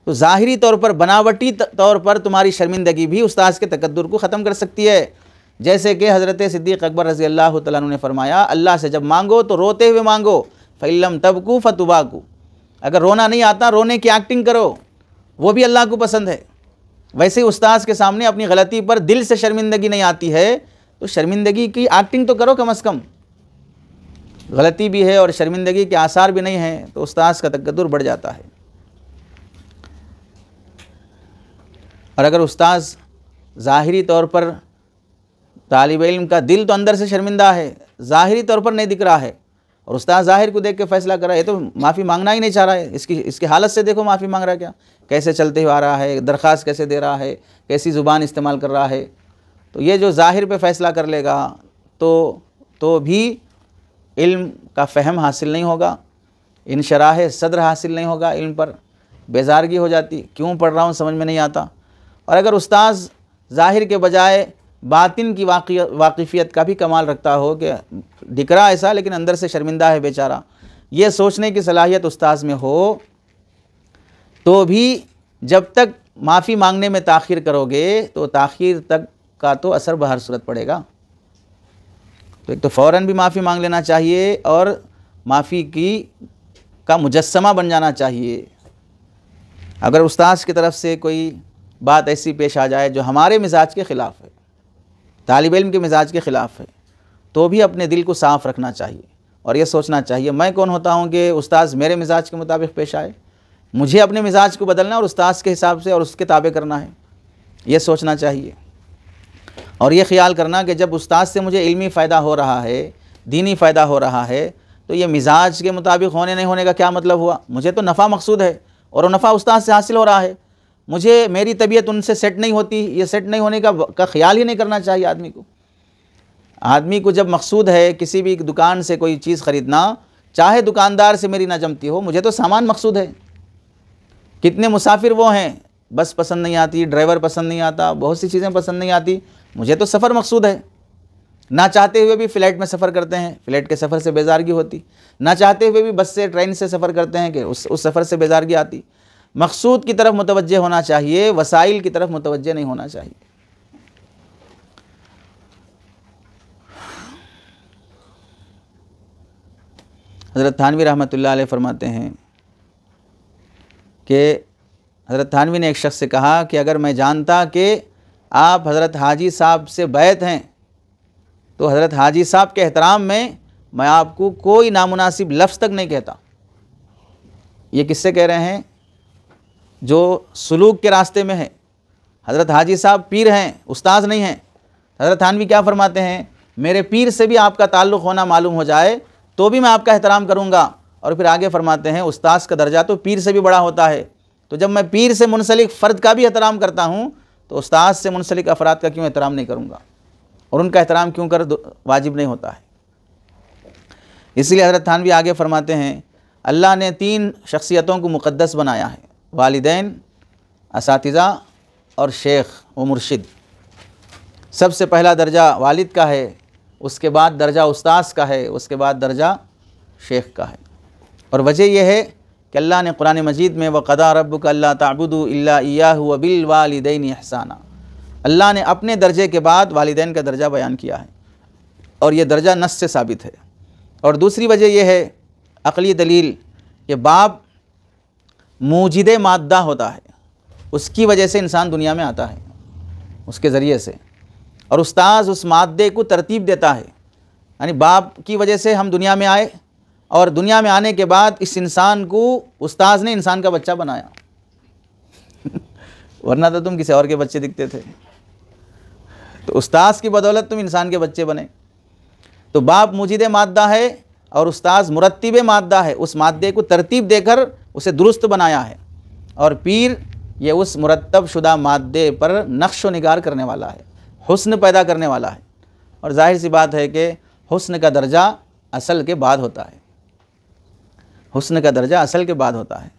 तो ज़ाहिरी तौर पर, बनावटी तौर पर तुम्हारी शर्मिंदगी भी उस्ताद के तकद्दुर को ख़त्म कर सकती है। जैसे कि हज़रत सिद्दीक़ अकबर रज़ी अल्लाह तआला अन्हु ने फरमाया, अल्लाह से जब मांगो तो रोते हुए मांगो, फ़इल्लम तबकू फ़तुबाकू, अगर रोना नहीं आता रोने की एक्टिंग करो, वो भी अल्लाह को पसंद है। वैसे ही उस्ताद के सामने अपनी गलती पर दिल से शर्मिंदगी नहीं आती है तो शर्मिंदगी की एक्टिंग तो करो कम अज़ कम। गलती भी है और शर्मिंदगी के आसार भी नहीं हैं तो उस्ताद का तकद्दुर बढ़ जाता है। और अगर उस्ताद ज़ाहिरी तौर पर, तालिब इल्म का दिल तो अंदर से शर्मिंदा है, ज़ाहिरी तौर पर नहीं दिख रहा है, और उस्ताद ज़ाहिर को देख के फ़ैसला कर रहा है, ये तो माफ़ी मांगना ही नहीं चाह रहा है, इसकी हालत से देखो माफ़ी मांग रहा है क्या, कैसे चलते हुए आ रहा है, दरख्वास्त कैसे दे रहा है, कैसी ज़ुबान इस्तेमाल कर रहा है। तो ये जो ज़ाहिर पे फ़ैसला कर लेगा तो भी इल्म का फ़हम हासिल नहीं होगा, इनशराह सद्र हासिल नहीं होगा, इल्म पर बेजारगी हो जाती, क्यों पढ़ रहा हूँ समझ में नहीं आता। और अगर उस्ताद ज़ाहिर के बजाय बातिन की वाक़िफ़ियत का भी कमाल रखता हो कि दिख रहा ऐसा लेकिन अंदर से शर्मिंदा है बेचारा, ये सोचने की सलाहियत उस्ताद में हो, तो भी जब तक माफ़ी मांगने में ताख़ीर करोगे तो ताख़ीर तक का तो असर बहर सूरत पड़ेगा। तो एक तो फ़ौरन भी माफ़ी मांग लेना चाहिए और माफ़ी का मुजस्समा बन जाना चाहिए। अगर उस्ताद की तरफ से कोई बात ऐसी पेश आ जाए जो हमारे मिजाज के ख़िलाफ़ है, तालिब इल्म के मिजाज के ख़िलाफ़ है, तो भी अपने दिल को साफ़ रखना चाहिए और ये सोचना चाहिए मैं कौन होता हूँ कि उस्ताद मेरे मिजाज के मुताबिक पेश आए। मुझे अपने मिजाज को बदलना और उस्ताद के हिसाब से और उसके ताबे करना है, ये सोचना चाहिए। और ये ख़्याल करना कि जब उस्ताद से मुझे इल्मी फ़ायदा हो रहा है, दीनी फ़ायदा हो रहा है, तो ये मिजाज के मुताबिक होने नहीं होने का क्या मतलब हुआ। मुझे तो नफ़ा मकसूद है और नफ़ा उस्ताद से हासिल हो रहा है, मुझे मेरी तबीयत उनसे सेट नहीं होती, ये सेट नहीं होने का ख्याल ही नहीं करना चाहिए आदमी को। जब मकसूद है किसी भी दुकान से कोई चीज़ ख़रीदना, चाहे दुकानदार से मेरी ना जमती हो, मुझे तो सामान मकसूद है। कितने मुसाफिर वो हैं, बस पसंद नहीं आती, ड्राइवर पसंद नहीं आता, बहुत सी चीज़ें पसंद नहीं आती, मुझे तो सफ़र मकसूद है। ना चाहते हुए भी फ़्लाइट में सफ़र करते हैं, फ़्लाइट के सफ़र से बेजारगी होती, ना चाहते हुए भी बस से ट्रेन से सफ़र करते हैं कि उस सफ़र से बेजारगी आती। मकसूद की तरफ मुतवज्जे होना चाहिए, वसाइल की तरफ मुतवज्जे नहीं होना चाहिए। हज़रत थानवी रहमतुल्लाह अलैह फरमाते हैं कि हज़रत थानवी ने एक शख्स से कहा कि अगर मैं जानता कि आप हज़रत हाजी साहब से बैत हैं तो हज़रत हाजी साहब के एहतराम में मैं आपको कोई नामुनासिब लफ्ज़ तक नहीं कहता। ये किससे कह रहे हैं? जो सुलूक के रास्ते में है। हज़रत हाजी साहब पीर हैं, उस्ताद नहीं हैं। हज़रत थानवी क्या फरमाते हैं? मेरे पीर से भी आपका ताल्लुक़ होना मालूम हो जाए तो भी मैं आपका एहतराम करूँगा। और फिर आगे फरमाते हैं उस्ताद का दर्जा तो पीर से भी बड़ा होता है, तो जब मैं पीर से मुनसलिक फ़र्द का भी एहतराम करता हूँ तो उस्ताद से मुनसलिक अफराद का क्यों एहतराम नहीं करूँगा, और उनका एहतराम क्यों कर वाजिब नहीं होता है। इसलिए हज़रत थानवी आगे फरमाते हैं अल्लाह ने 3 शख्सियतों को मुक़द्दस बनाया है, वालिदैन, असातिज़ा और शेख व मुर्शिद। सबसे पहला दर्जा वालिद का है, उसके बाद दर्जा उस्ताद का है, उसके बाद दर्जा शेख का है। और वजह यह है कि अल्लाह ने कुरान मजीद में वक़दा रब्बुका अल्ला ताबुदू इल्ला इय्याहु व बिल वालिदैनि इहसाना, अल्लाह ने अपने दर्जे के बाद वालिदैन का दर्जा बयान किया है और ये दर्जा नस से साबित है। और दूसरी वजह यह है, अक़ली दलील, कि बाप मूजिद माद्दा होता है, उसकी वजह से इंसान दुनिया में आता है, उसके ज़रिए से, और उस्ताद उस माद्दे को तरतीब देता है। यानी बाप की वजह से हम दुनिया में आए और दुनिया में आने के बाद इस इंसान को उस्ताद ने इंसान का बच्चा बनाया वरना तो तुम किसी और के बच्चे दिखते थे, तो उस्ताद की बदौलत तुम इंसान के बच्चे बने। तो बाप मुजिद माद्दा है और उस्ताद मुरत्तिब माद्दा है, उस माद्दे को तरतीब देकर उसे दुरुस्त बनाया है। और पीर ये उस मुरत्तब शुदा माद्दे पर नक्श व निगार करने वाला है, हुस्न पैदा करने वाला है। और जाहिर सी बात है कि हुस्न का दर्जा असल के बाद होता है, हुस्न का दर्जा असल के बाद होता है।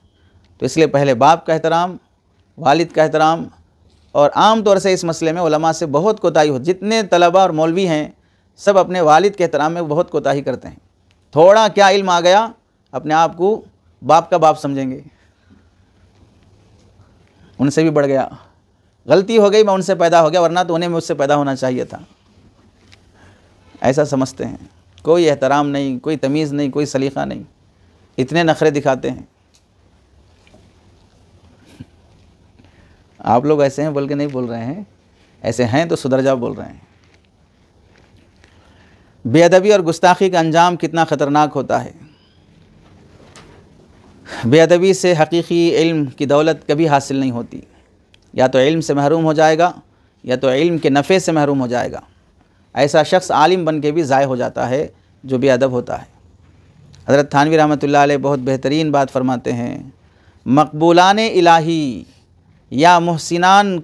तो इसलिए पहले बाप का एहतराम, वालिद का एहतराम। और आम तौर से इस मसले में उलमा से बहुत कोताही होती, जितने तलबा और मौलवी हैं सब अपने वालिद के एहतराम में बहुत कोताही करते हैं। थोड़ा क्या इल्म आ गया अपने आप को बाप का बाप समझेंगे, उनसे भी बढ़ गया, गलती हो गई, मैं उनसे पैदा हो गया, वरना तो उन्हें मुझसे पैदा होना चाहिए था। ऐसा समझते हैं, कोई एहतराम नहीं, कोई तमीज़ नहीं, कोई सलीक़ा नहीं, इतने नखरे दिखाते हैं। आप लोग ऐसे हैं बोल के नहीं बोल रहे हैं, ऐसे हैं तो सुधर जाओ बोल रहे हैं। बेअदबी और गुस्ताखी का अंजाम कितना ख़तरनाक होता है। बेअदबी से हकीकी इल्म की दौलत कभी हासिल नहीं होती, या तो इल्म से महरूम हो जाएगा या तो इल्म के नफ़े से महरूम हो जाएगा। ऐसा शख्स आलिम बन के भी ज़ाय हो जाता है जो बेअदब होता है। हज़रत थानवी रहमतुल्लाह अलैह बहुत बेहतरीन बात फरमाते हैं, मकबूलान इलाही या मुहसिनान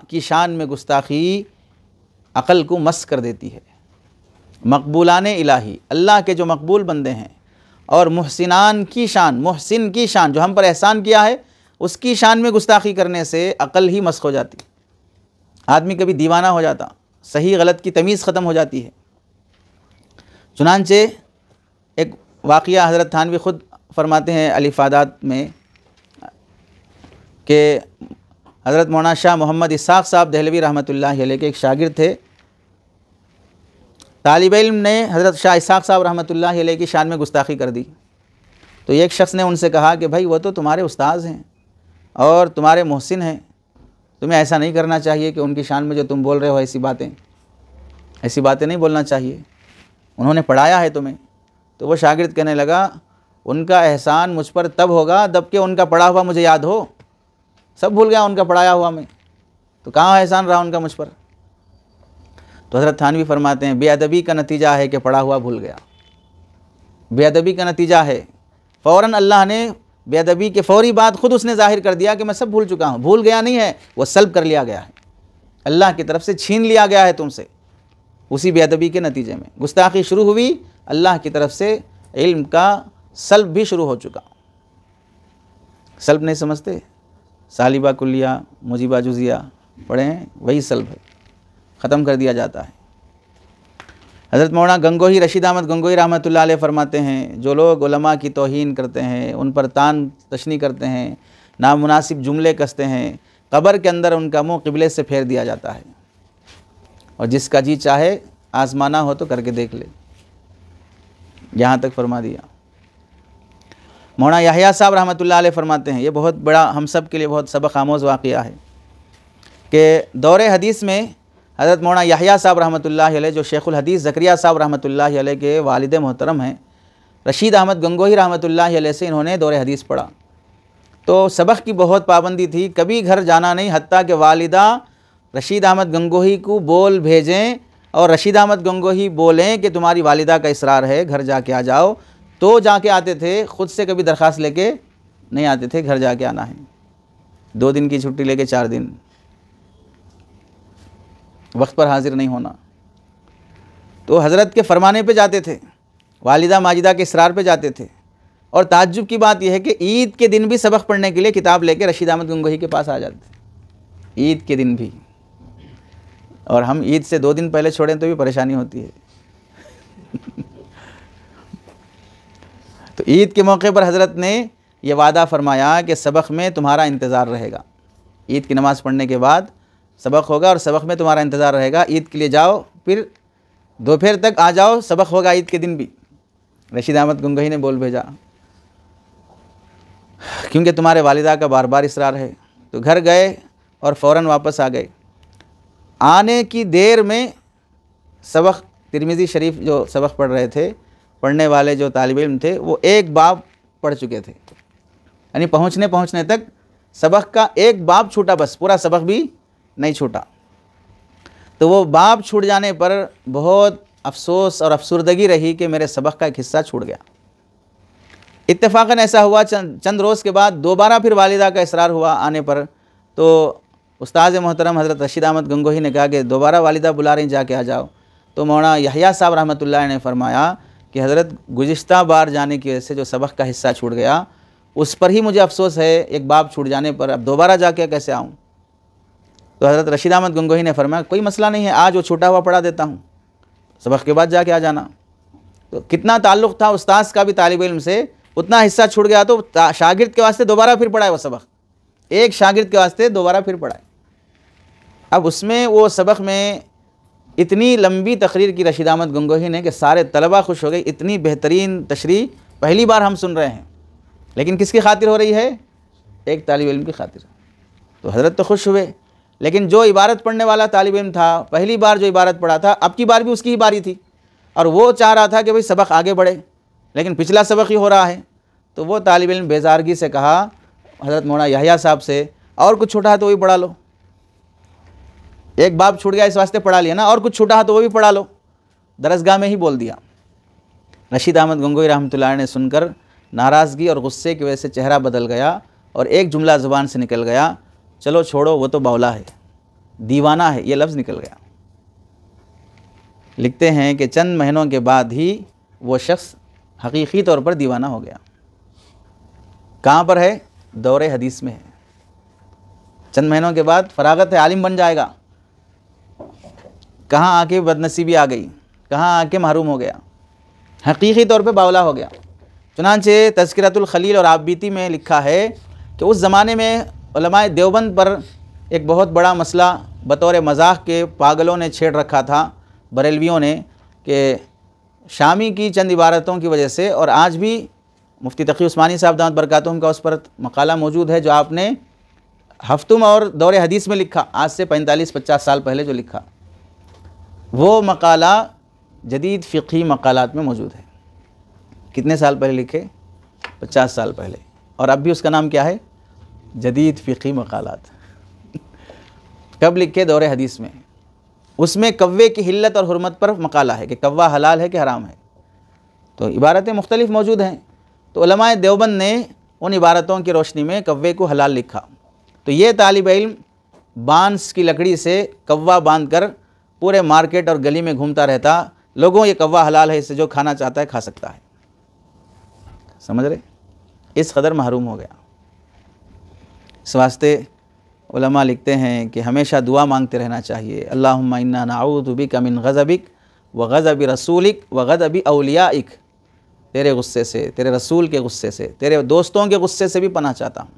की शान में गुस्ताखी अक़ल को मस कर देती है। मकबूलान इलाही, अल्लाह के जो मकबूल बंदे हैं, और मुहसिनान की शान, मुहसिन की शान, जो हम पर एहसान किया है उसकी शान में गुस्ताखी करने से अक़ल ही मस्क हो जाती, आदमी कभी दीवाना हो जाता, सही गलत की तमीज़ ख़त्म हो जाती है। चुनांचे एक वाक़िया हज़रत थानवी ख़ुद फरमाते हैं अल-इफ़ादात में कि हज़रत मौलाना शाह मोहम्मद इसाक़ साहब दहलवी रहमतुल्लाह अलैह के एक शागिर्द थे। तालिब इल्म ने हज़रत शाह इसाक़ साहब रहमतुल्लाह अलैह की शान में गुस्ताखी कर दी, तो एक शख्स ने उनसे कहा कि भाई वो तो तुम्हारे उस्ताद हैं और तुम्हारे मोहसिन हैं, तुम्हें ऐसा नहीं करना चाहिए कि उनकी शान में जो तुम बोल रहे हो ऐसी बातें नहीं बोलना चाहिए, उन्होंने पढ़ाया है तुम्हें। तो वो शागिर्द कहने लगा, उनका एहसान मुझ पर तब होगा जब कि उनका पढ़ा हुआ मुझे याद हो, सब भूल गया उनका पढ़ाया हुआ मैं, तो कहाँ एहसान रहा उनका मुझ पर। तो हज़रत थानवी फरमाते हैं, बेअदबी का नतीजा है कि पढ़ा हुआ भूल गया, बेअदबी का नतीजा है। फ़ौरन अल्लाह ने बेअदबी के फ़ौरी बाद ख़ुद उसने ज़ाहिर कर दिया कि मैं सब भूल चुका हूँ। भूल गया नहीं है, वो सल्ब कर लिया गया है, अल्लाह की तरफ से छीन लिया गया है तुमसे। उसी बेअदबी के नतीजे में गुस्ताखी शुरू हुई, अल्लाह की तरफ से इल्म का सल्ब भी शुरू हो चुका। सल्ब नहीं समझते, सालिबा कुल्लिया मुजीबा जुजिया पढ़े हैं, वही सल्ब है, ख़त्म कर दिया जाता है। हज़रत मौलाना गंगोही रशीद अहमद गंगोही रहमतुल्लाह अलैह फरमाते हैं, जो लोग उलमा की तौहीन करते हैं, उन पर तान तशनी करते हैं, नामुनासिब जुमले कसते हैं, कब्र के अंदर उनका मुँह क़िबले से फेर दिया जाता है, और जिसका जी चाहे आज़माना हो तो करके देख ले। यहाँ तक फरमा दिया। मौलाना याहया साहब रहमतुल्लाह अलैह फरमाते हैं, ये बहुत बड़ा हम सब के लिए बहुत सबक आमोज़ वाक़िया है कि दौरे हदीस में हज़रत मौलाना याहया साहब रहमतुल्लाह अलैह, जो शेखुल हदीस ज़करिया साहब रहमतुल्लाह अलैह के वालिद मोहतरम हैं, रशीद अहमद गंगोही रहमतुल्लाह अलैह से इन्होंने दौरे हदीस पढ़ा। तो सबक की बहुत पाबंदी थी, कभी घर जाना नहीं, हत्ता कि वालिदा रशीद अहमद गंगोही को बोल भेजें और रशीद अहमद गंगोही बोलें कि तुम्हारी वालिदा का इसरार है, घर जाके आ जाओ, तो जाके आते थे। ख़ुद से कभी दरख्वास्त लेके नहीं आते थे, घर जाके आना है। 2 दिन की छुट्टी लेके 4 दिन, वक्त पर हाजिर नहीं होना। तो हज़रत के फरमाने पे जाते थे, वालिदा माजिदा के इसरार पे जाते थे। और ताज्जुब की बात यह है कि ईद के दिन भी सबक पढ़ने के लिए किताब लेके रशीद अहमद गंगोही के पास आ जाते थे, ईद के दिन भी। और हम ईद से 2 दिन पहले छोड़ें तो भी परेशानी होती है। तो ईद के मौके पर हज़रत ने यह वादा फरमाया कि सबक में तुम्हारा इंतज़ार रहेगा। ईद की नमाज़ पढ़ने के बाद सबक होगा और सबक में तुम्हारा इंतज़ार रहेगा। ईद के लिए जाओ, फिर दोपहर तक आ जाओ, सबक होगा ईद के दिन भी। रशीद अहमद गंगोही ने बोल भेजा, क्योंकि तुम्हारे वालिदा का बार बार इसरार है। तो घर गए और फ़ौरन वापस आ गए। आने की देर में सबक, तिरमिज़ी शरीफ जो सबक पढ़ रहे थे, पढ़ने वाले जो तालिब इल्म थे, वो एक बाब पढ़ चुके थे, यानी पहुँचने तक सबक का एक बाब छूटा, बस पूरा सबक भी नहीं छूटा। तो वो बाब छूट जाने पर बहुत अफसोस और अफसुर्दगी रही कि मेरे सबक का एक हिस्सा छूट गया। इत्तेफाकन ऐसा हुआ, चंद रोज़ के बाद दोबारा फिर वालिदा का इसरार हुआ आने पर। तो उस्ताद मोहतरम हज़रत रशीद अहमद गंगोही ने कहा कि दोबारा वालिदा बुला रही, जाके आ जाओ। तो मौलाना याहया साहब रहमतुल्लाह ने फरमाया कि हज़रत गुज़िश्ता बार जाने की वजह से जो सबक का हिस्सा छूट गया, उस पर ही मुझे अफसोस है, एक बाब छूट जाने पर। अब दोबारा जाके कैसे आऊँ? तो हज़रत रशीद अहमद गंगोही ने फरमाया, कोई मसला नहीं है, आज वो छूटा हुआ पढ़ा देता हूँ, सबक के बाद जाके आ जाना। तो कितना ताल्लुक़ था उस्ताद का भी तालिब इल्म से, उतना हिस्सा छूट गया तो शागिर्द के वास्ते दोबारा फिर पढ़ा है वो सबक। एक शागिर्द के वास्ते दोबारा फिर पढ़ाए। अब उसमें वो सबक में इतनी लंबी तकरीर की रशीद अहमद गंगोही ने कि सारे तलबा खुश हो गए। इतनी बेहतरीन तशरीह पहली बार हम सुन रहे हैं, लेकिन किसकी खातिर हो रही है? एक तालिब इल्म की खातिर। तो हज़रत तो खुश हुए, लेकिन जो इबारत पढ़ने वाला तालिब इल्म था, पहली बार जो इबारत पढ़ा था, अब की बार भी उसकी ही बारी थी और वो चाह रहा था कि भाई सबक आगे बढ़े, लेकिन पिछला सबक ही हो रहा है। तो वो तालिब इल्म बेजारगी से कहा हज़रत मौलाना यहया साहब से, और कुछ छूटा है तो वही पढ़ा लो। एक बाब छूट गया इस वास्ते पढ़ा लिया ना, और कुछ छूटा है तो वो भी पढ़ा लो। दरसगाह में ही बोल दिया। रशीद अहमद गंगोही रहमतुल्लाह ने सुनकर नाराज़गी और गुस्से की वजह से चेहरा बदल गया और एक जुमला ज़ुबान से निकल गया, चलो छोड़ो, वो तो बावला है, दीवाना है। ये लफ्ज़ निकल गया। लिखते हैं कि चंद महीनों के बाद ही वो शख्स हकीकी तौर पर दीवाना हो गया। कहाँ पर है? दौरे हदीस में है। चंद महीनों के बाद फरागत है, आलिम बन जाएगा। कहाँ आके बदनसीबी आ गई, कहाँ आके महरूम हो गया, हकीकी तौर पे बावला हो गया। चुनांचे तज़किरतुल खलील और आबिती में लिखा है कि उस ज़माने में उलमाए देवबंद पर एक बहुत बड़ा मसला बतौर मजाक के पागलों ने छेड़ रखा था, बरेलवियों ने, कि शामी की चंद इबारतों की वजह से। और आज भी मुफ्ती तकी उस्मानी साहब दामत बरकातुहुम का उस पर मकाला मौजूद है, जो आपने हफ्तुम और दौरे हदीस में लिखा, आज से 45-50 साल पहले जो लिखा, वो मकाला जदीद फ़िक़ही मकालात में मौजूद है। कितने साल पहले लिखे? 50 साल पहले। और अब भी उसका नाम क्या है? जदीद फ़िक़ही मकालात। कब लिखे? दौरे हदीस में। उसमें कव्वे की हिल्लत और हुर्मत पर मकाला है कि कव्वा हलाल है कि हराम है। तो इबारतें मुख्तलिफ मौजूद हैं। तो उलमाए देवबंद ने उन इबारतों की रोशनी में कव्वे को हलाल लिखा। तो ये तालिब इल्म बांस की लकड़ी से कव्वा बांध कर पूरे मार्केट और गली में घूमता रहता, लोगों ये कव्वा हलाल है, इससे जो खाना चाहता है खा सकता है। समझ रहे? इस कदर महरूम हो गया। इस वास्ते उलमा लिखते हैं कि हमेशा दुआ मांगते रहना चाहिए, अल्लाहुम्मा इन्ना नऊज़ु बिका मिन गज़बिक व गज़बि रसूलिक व गज़बि औलियाइक। तेरे गुस्से से, तेरे रसूल के गुस्से से, तेरे दोस्तों के गुस्से से भी पनाह चाहता हूँ।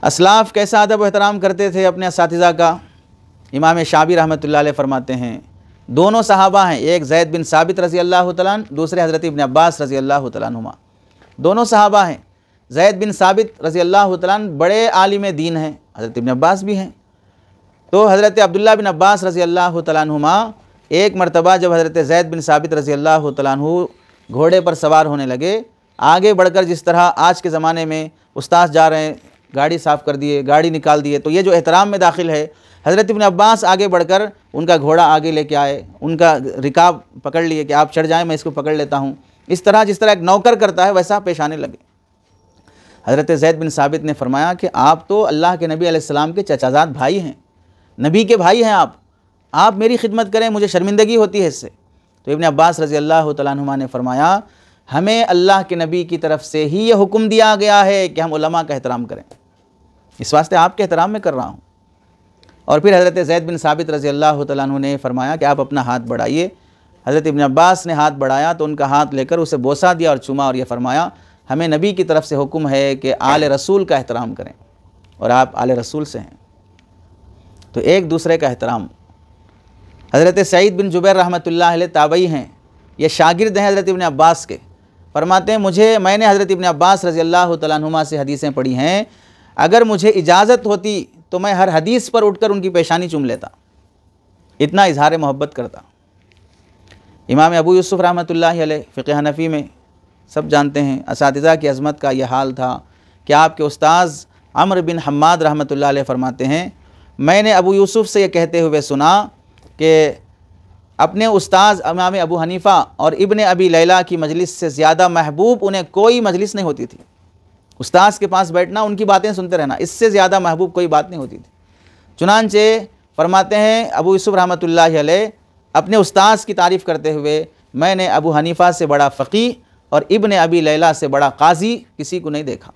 असलाफ़ कैसा अदब एहतराम करते थे अपने असातिज़ा का। इमाम शाबी रहमतुल्लाह अलैह फरमाते हैं, दोनों सहाबा हैं, एक ज़ैद बिन साबित रज़ी अल्लाह तआला अन्हु, दूसरे हज़रत इब्न अब्बास रज़ी अल्लाह तआला अन्हुमा। दोनों सहाबा हैं। ज़ैद बिन साबित रज़ी अल्लाह तआला अन्हु बड़े आलिम दीन हैं, हज़रत इब्न अब्बास भी हैं। तो हज़रत अब्दुल्लाह बिन अब्बास रज़ी अल्लाह तआला अन्हुमा एक मरतबा जब हज़रत ज़ैद बिन साबित रज़ी अल्लाह तआला अन्हु घोड़े पर सवार होने लगे, आगे बढ़कर जिस तरह आज के ज़माने में उस्ताद जा रहे हैं, गाड़ी साफ़ कर दिए, गाड़ी निकाल दिए, तो ये जो एहतराम में दाखिल है, हज़रत इब्न अब्बास आगे बढ़कर उनका घोड़ा आगे लेके आए, उनका रिकाब पकड़ लिए कि आप चढ़ जाएं, मैं इसको पकड़ लेता हूँ। इस तरह जिस तरह एक नौकर करता है वैसा पेश आने लगे। हज़रत ज़ैद बिन साबित ने फरमाया कि आप तो अल्लाह के नबी अलैहिस्सलाम के चचाजाद भाई हैं, नबी के भाई हैं आप मेरी खिदमत करें, मुझे शर्मिंदगी होती है इससे। तो इब्न अब्बास रज़ी अल्लाह तआला अन्हुमा ने फरमाया, हमें अल्लाह के नबी की तरफ से ही ये हुक्म दिया गया है कि हम उलमा का एहतराम करें, इस वास्ते आपके एहतराम में कर रहा हूँ। और फिर हज़रत ज़ैद बिन साबित रज़ी अल्लाह तआला अन्हु ने फरमाया कि आप अपना हाथ बढ़ाइए। हज़रत इब्न अब्बास ने हाथ बढ़ाया तो उनका हाथ लेकर उसे बोसा दिया और चूमा और ये फरमाया, हमें नबी की तरफ से हुक्म है कि आले रसूल का एहतराम करें, और आप आले रसूल से हैं। तो एक दूसरे का एहतराम। हज़रत सईद बिन जुबैर रहमतुल्लाह अलैह ताबई हैं, ये शागिर्द हैं हज़रत इब्न अब्बास के। फरमाते हैं, मैंने हज़रत इब्न अब्बास रज़ी अल्लाह तआला अन्हुमा से हदीसें पढ़ी हैं, अगर मुझे इजाज़त होती तो मैं हर हदीस पर उठकर उनकी पेशानी चूम लेता, इतना इजहार मोहब्बत करता। इमाम अबू यूसुफ़ रहमतुल्लाह अलैह फ़िक़्ह हनफ़ी में सब जानते हैं, असातिज़ा की अज़मत का यह हाल था कि आपके उस्ताज़ अम्र बिन हम्माद रहमतुल्लाह अलैह फरमाते हैं, मैंने अबू यूसुफ़ से ये कहते हुए सुना कि अपने उस्ताज़ इमाम अबू हनीफ़ा और इब्न अबी लैला की मजलिस से ज़्यादा महबूब उन्हें कोई मजलिस नहीं होती थी। उस्ताज़ के पास बैठना, उनकी बातें सुनते रहना, इससे ज़्यादा महबूब कोई बात नहीं होती थी। चुनांचे फरमाते हैं अबू यूसुफ़ रहमतुल्लाह अलैह अपने उस्ताज़ की तारीफ़ करते हुए, मैंने अबू हनीफ़ा से बड़ा फ़क़ीह और इब्न अबी लैला से बड़ा काजी किसी को नहीं देखा।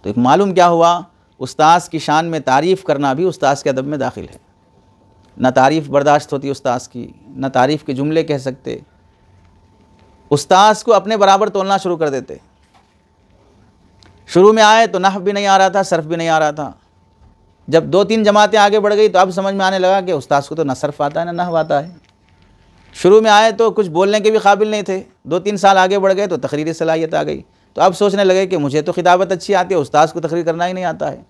तो एक मालूम क्या हुआ, उस्ताज़ की शान में तारीफ़ करना भी उस्ताज़ के अदब में दाखिल है। न तारीफ़ बर्दाश्त होती उस्ताज़ की, न तारीफ़ के जुमले कह सकते, उस्ताज़ को अपने बराबर तोलना शुरू कर देते। शुरू में आए तो नहव भी नहीं आ रहा था, सर्फ भी नहीं आ रहा था। जब 2-3 जमातें आगे बढ़ गई तो अब समझ में आने लगा कि उस्ताद को तो ना सर्फ आता है ना नहव आता है। शुरू में आए तो कुछ बोलने के भी काबिल नहीं थे, 2-3 साल आगे बढ़ गए तो तकरीरी सलाहियत आ गई। तो अब सोचने लगे कि मुझे तो खिताबत अच्छी आती है, उस्ताद को तकरीर करना ही नहीं आता है।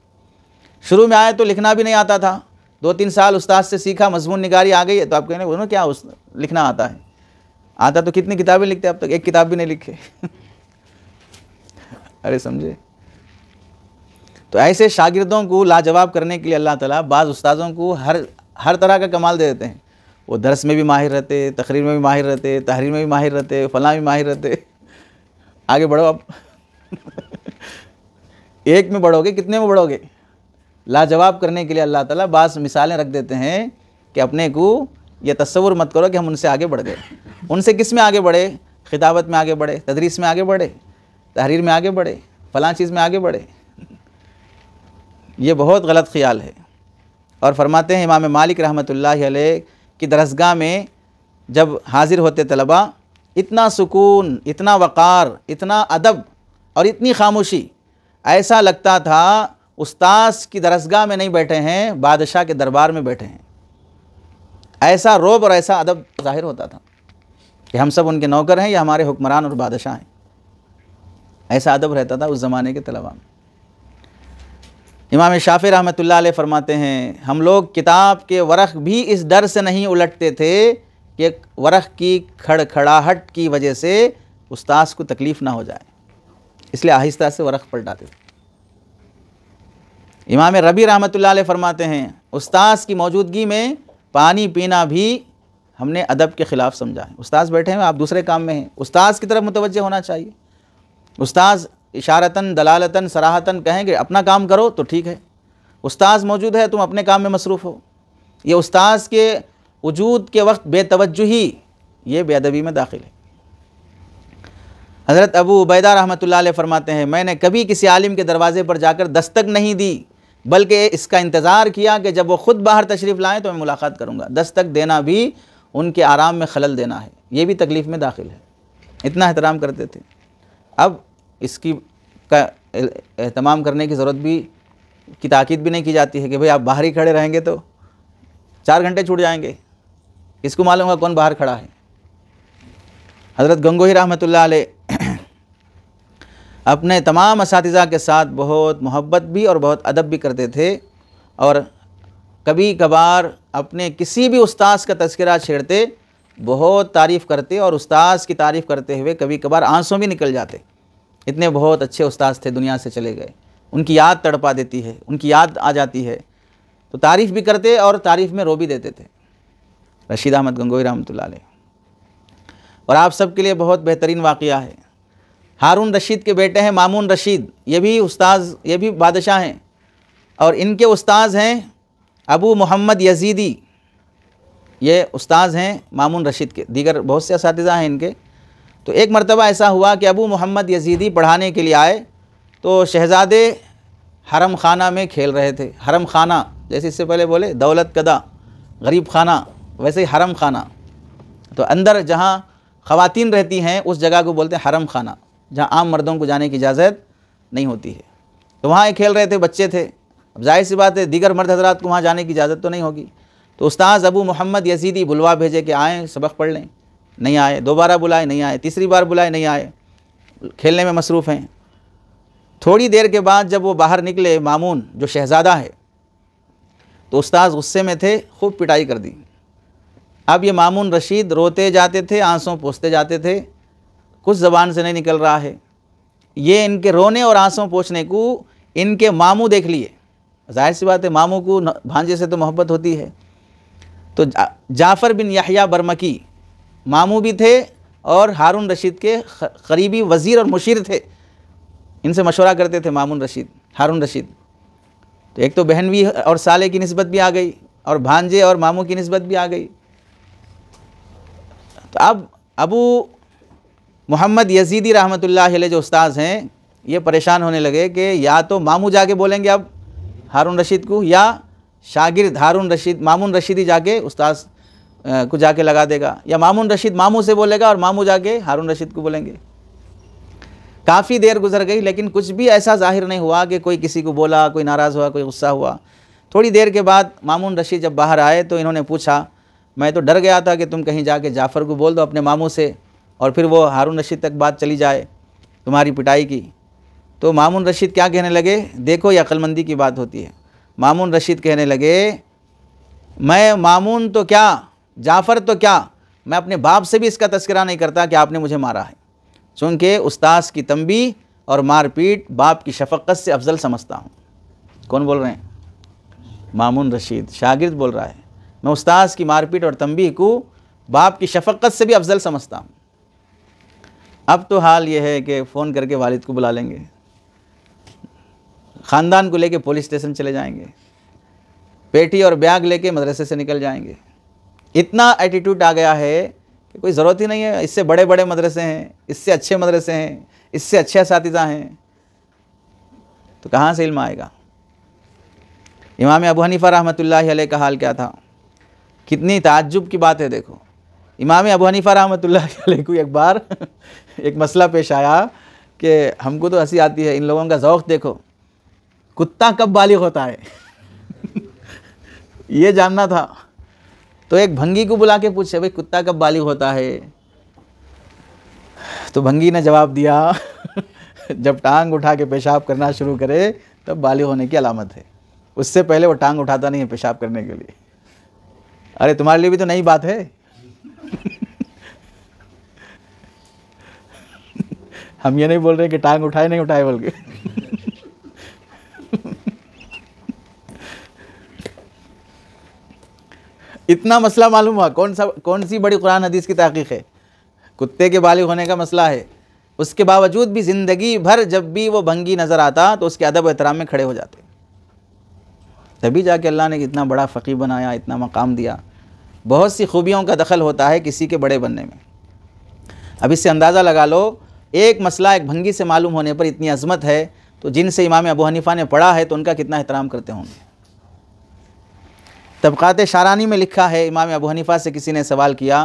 शुरू में आए तो लिखना भी नहीं आता था, 2-3 साल उस्ताद से सीखा, मजमून निगारी आ गई है। तो आप कहने उन्होंने क्या लिखना आता है? आता तो कितनी किताबें लिखते, अब तक एक किताब भी नहीं लिखे। अरे समझे। तो ऐसे शागिर्दों को लाजवाब करने के लिए अल्लाह ताला बाज़ उस्तादों को हर तरह का कमाल दे देते हैं। वो दर्स में भी माहिर रहते, तकरीर में भी माहिर रहते, तहरीर में भी माहिर रहते, फलां भी माहिर रहते। आगे बढ़ो अब। एक में बढ़ोगे, कितने में बढ़ोगे? लाजवाब करने के लिए अल्लाह ताला बाज़ मिसालें रख देते हैं कि अपने को ये तस्वुर मत करो कि हम उनसे आगे बढ़ गए। उनसे किस में आगे बढ़े? खिताबत में आगे बढ़े, तदरीस में आगे बढ़े, तहरीर में आगे बढ़े, फ़लाँ चीज़ में आगे बढ़े। ये बहुत गलत ख्याल है। और फरमाते हैं इमाम मालिक रहमतुल्लाहि अलैह की दरसगाह में जब हाज़िर होते तलबा, इतना सुकून, इतना वक़ार, इतना अदब और इतनी खामोशी, ऐसा लगता था उस्ताद की दरसगाह में नहीं बैठे हैं, बादशाह के दरबार में बैठे हैं। ऐसा रोब और ऐसा अदब ज़ाहिर होता था कि हम सब उनके नौकर हैं या हमारे हुक्मरान और बादशाह हैं। ऐसा अदब रहता था उस ज़माने के तलबा में। इमाम शाफ़ी रहमतुल्लाह अलैह फरमाते हैं, हम लोग किताब के वरक़ भी इस डर से नहीं उलटते थे कि वरक़ की खड़खड़ाहट की वजह से उस्ताद को तकलीफ़ ना हो जाए, इसलिए आहिस्ता से वरक़ पलटाते थे। इमाम रबी रहमतुल्लाह अलैह फरमाते हैं, उस्ताद की मौजूदगी में पानी पीना भी हमने अदब के ख़िलाफ़ समझा है। उस्ताद बैठे हैं, आप दूसरे काम में हैं, उस्ताद की तरफ मुतवज्जे होना चाहिए। उस्ताद इशारतन, दलालतन, सराहतन कहेंगे अपना काम करो तो ठीक है, उस्ताद मौजूद है तुम अपने काम में मसरूफ़ हो। ये उस्ताद के वजूद के वक्त बेतवज्जुही, ये बेअदबी में दाखिल है। हज़रत अबू उबैदा रहमतुल्लाह अलैह फरमाते हैं, मैंने कभी किसी आलिम के दरवाज़े पर जाकर दस्तक नहीं दी, बल्कि इसका इंतज़ार किया कि जब वो ख़ुद बाहर तशरीफ़ लाएँ तो मैं मुलाकात करूँगा। दस्तक देना भी उनके आराम में खलल देना है, ये भी तकलीफ़ में दाखिल है। इतना एहतराम करते थे। अब इसकी का एहतमाम करने की ज़रूरत भी, की ताकीद भी नहीं की जाती है कि भाई आप बाहर ही खड़े रहेंगे तो 4 घंटे छूट जाएंगे, इसको मालूम होगा कौन बाहर खड़ा है। हज़रत गंगोही रहमतुल्लाह अलैह अपने तमाम असातिज़ा के साथ बहुत मोहब्बत भी और बहुत अदब भी करते थे, और कभी कभार अपने किसी भी उस्ताद का तज़किरा छेड़ते, बहुत तारीफ़ करते, और उस्ताद की तारीफ़ करते हुए कभी कभार आंसू भी निकल जाते। इतने बहुत अच्छे उस्ताद थे, दुनिया से चले गए, उनकी याद तड़पा देती है, उनकी याद आ जाती है, तो तारीफ़ भी करते और तारीफ़ में रो भी देते थे। रशीद अहमद गंगोही रहमतुल्लाह अलैह। और आप सब के लिए बहुत बेहतरीन वाक़या है, हारून रशीद के बेटे हैं मामून रशीद, ये भी उस्ताद, ये भी बादशाह हैं, और इनके उस्ताद हैं अबू मोहम्मद यजीदी। ये उस्ताद हैं मामून रशीद के, दीगर बहुत से असातिज़ा हैं इनके। तो एक मरतबा ऐसा हुआ कि अबू मोहम्मद यजीदी पढ़ाने के लिए आए, तो शहज़ादे हरम खाना में खेल रहे थे। हरम खाना जैसे इससे पहले बोले दौलत कदा, गरीब खाना, वैसे ही हरम खाना। तो अंदर जहाँ ख़वातीन रहती हैं उस जगह को बोलते हैं हरम खाना, जहाँ आम मर्दों को जाने की इजाज़त नहीं होती है। तो वहाँ खेल रहे थे, बच्चे थे। अब जाहिर सी बात है दीगर मर्द हज़रात को वहाँ जाने की इजाज़त तो नहीं होगी। तो उस्ताद अबू मोहम्मद यजीदी बुलवा भेजे कि आएँ सबक पढ़ लें, नहीं आए। दोबारा बुलाए, नहीं आए। तीसरी बार बुलाए, नहीं आए, खेलने में मसरूफ़ हैं। थोड़ी देर के बाद जब वो बाहर निकले, मामून जो शहज़ादा है, तो उस्ताद गुस्से में थे, खूब पिटाई कर दी। अब ये मामून रशीद रोते जाते थे, आंसू पोंछते जाते थे, कुछ ज़बान से नहीं निकल रहा है। ये इनके रोने और आंसू पोंछने को इनके मामू देख लिए। जाहिर सी बात है मामू को भांजे से तो मोहब्बत होती है। तो जाफ़र बिन यहया बरमकी मामू भी थे और हारून रशीद के करीबी वज़ीर और मुशीर थे। इनसे मशवरा करते थे मामून रशीद, हारून रशीद। तो एक तो बहनवी और साले की निस्बत भी आ गई, और भांजे और मामू की निस्बत भी आ गई। तो अब अबू मोहम्मद यजीदी रहमतुल्लाह अलैह जो उस्ताद हैं, ये परेशान होने लगे कि या तो मामू जाके बोलेंगे अब हारून रशीद को, या शागिर्द हारून रशीद मामून रशीदी जाके उस्ताद को जाके लगा देगा, या मामून रशीद मामू से बोलेगा और मामू जाके हारून रशीद को बोलेंगे। काफ़ी देर गुजर गई लेकिन कुछ भी ऐसा ज़ाहिर नहीं हुआ कि कोई किसी को बोला, कोई नाराज़ हुआ, कोई गुस्सा हुआ। थोड़ी देर के बाद मामून रशीद जब बाहर आए तो इन्होंने पूछा, मैं तो डर गया था कि तुम कहीं जाके जाफ़र को बोल दो अपने मामू से और फिर वो हारून रशीद तक बात चली जाए तुम्हारी पिटाई की। तो मामून रशीद क्या कहने लगे, देखो ये अक्लमंदी की बात होती है। मामून रशीद कहने लगे, मैं मामून तो क्या, जाफ़र तो क्या, मैं अपने बाप से भी इसका तस्करा नहीं करता कि आपने मुझे मारा है, चूँकि उस्ताद की तंबीह और मारपीट बाप की शफ़क़त से अफजल समझता हूँ। कौन बोल रहे हैं? मामून रशीद, शागिर्द बोल रहा है, मैं उस्ताद की मारपीट और तंबीह को बाप की शफ़क़त से भी अफजल समझता हूँ। अब तो हाल ये है कि फ़ोन करके वालिद को बुला लेंगे, ख़ानदान को लेके पुलिस स्टेशन चले जाएंगे, पेटी और बैग लेके मदरसे से निकल जाएंगे। इतना एटीट्यूड आ गया है कि कोई ज़रूरत ही नहीं है। इससे बड़े बड़े मदरसे हैं, इससे अच्छे मदरसे हैं, इससे अच्छे असातिज़ा हैं, तो कहाँ से इल्म आएगा। इमाम अबू हनीफ़ा रहमतुल्लाहि अलैह का हाल क्या था, कितनी ताज्जुब की बात है। देखो, इमाम अबू हनीफ़ा रहमतुल्लाहि अलैह को एक बार एक मसला पेश आया कि हमको तो हंसी आती है, इन लोगों का ज़ौक़ देखो, कुत्ता कब बालिग़ होता है ये जानना था। तो एक भंगी को बुला के पूछे, भाई कुत्ता कब बालिग़ होता है? तो भंगी ने जवाब दिया जब टांग उठा के पेशाब करना शुरू करे तब बालिग़ होने की अलामत है, उससे पहले वो टांग उठाता नहीं है पेशाब करने के लिए। अरे तुम्हारे लिए भी तो नई बात है हम ये नहीं बोल रहे कि टांग उठाए नहीं उठाए बोल के इतना मसला मालूम हुआ। कौन सी बड़ी कुरान हदीस की तहक़ीक़ है, कुत्ते के बालिग़ होने का मसला है। उसके बावजूद भी ज़िंदगी भर जब भी वो भंगी नज़र आता तो उसके अदब एहतराम में खड़े हो जाते, तभी जाके अल्लाह ने इतना बड़ा फ़क़ीह बनाया, इतना मकाम दिया। बहुत सी खूबियों का दखल होता है किसी के बड़े बनने में। अब इससे अंदाज़ा लगा लो, एक मसला एक भंगी से मालूम होने पर इतनी अज़मत है, तो जिनसे इमाम अबू हनीफ़ा ने पढ़ा है तो उनका कितना एहतराम करते होंगे। तबक़ात शारानी में लिखा है, इमाम अबू हनीफ़ा से किसी ने सवाल किया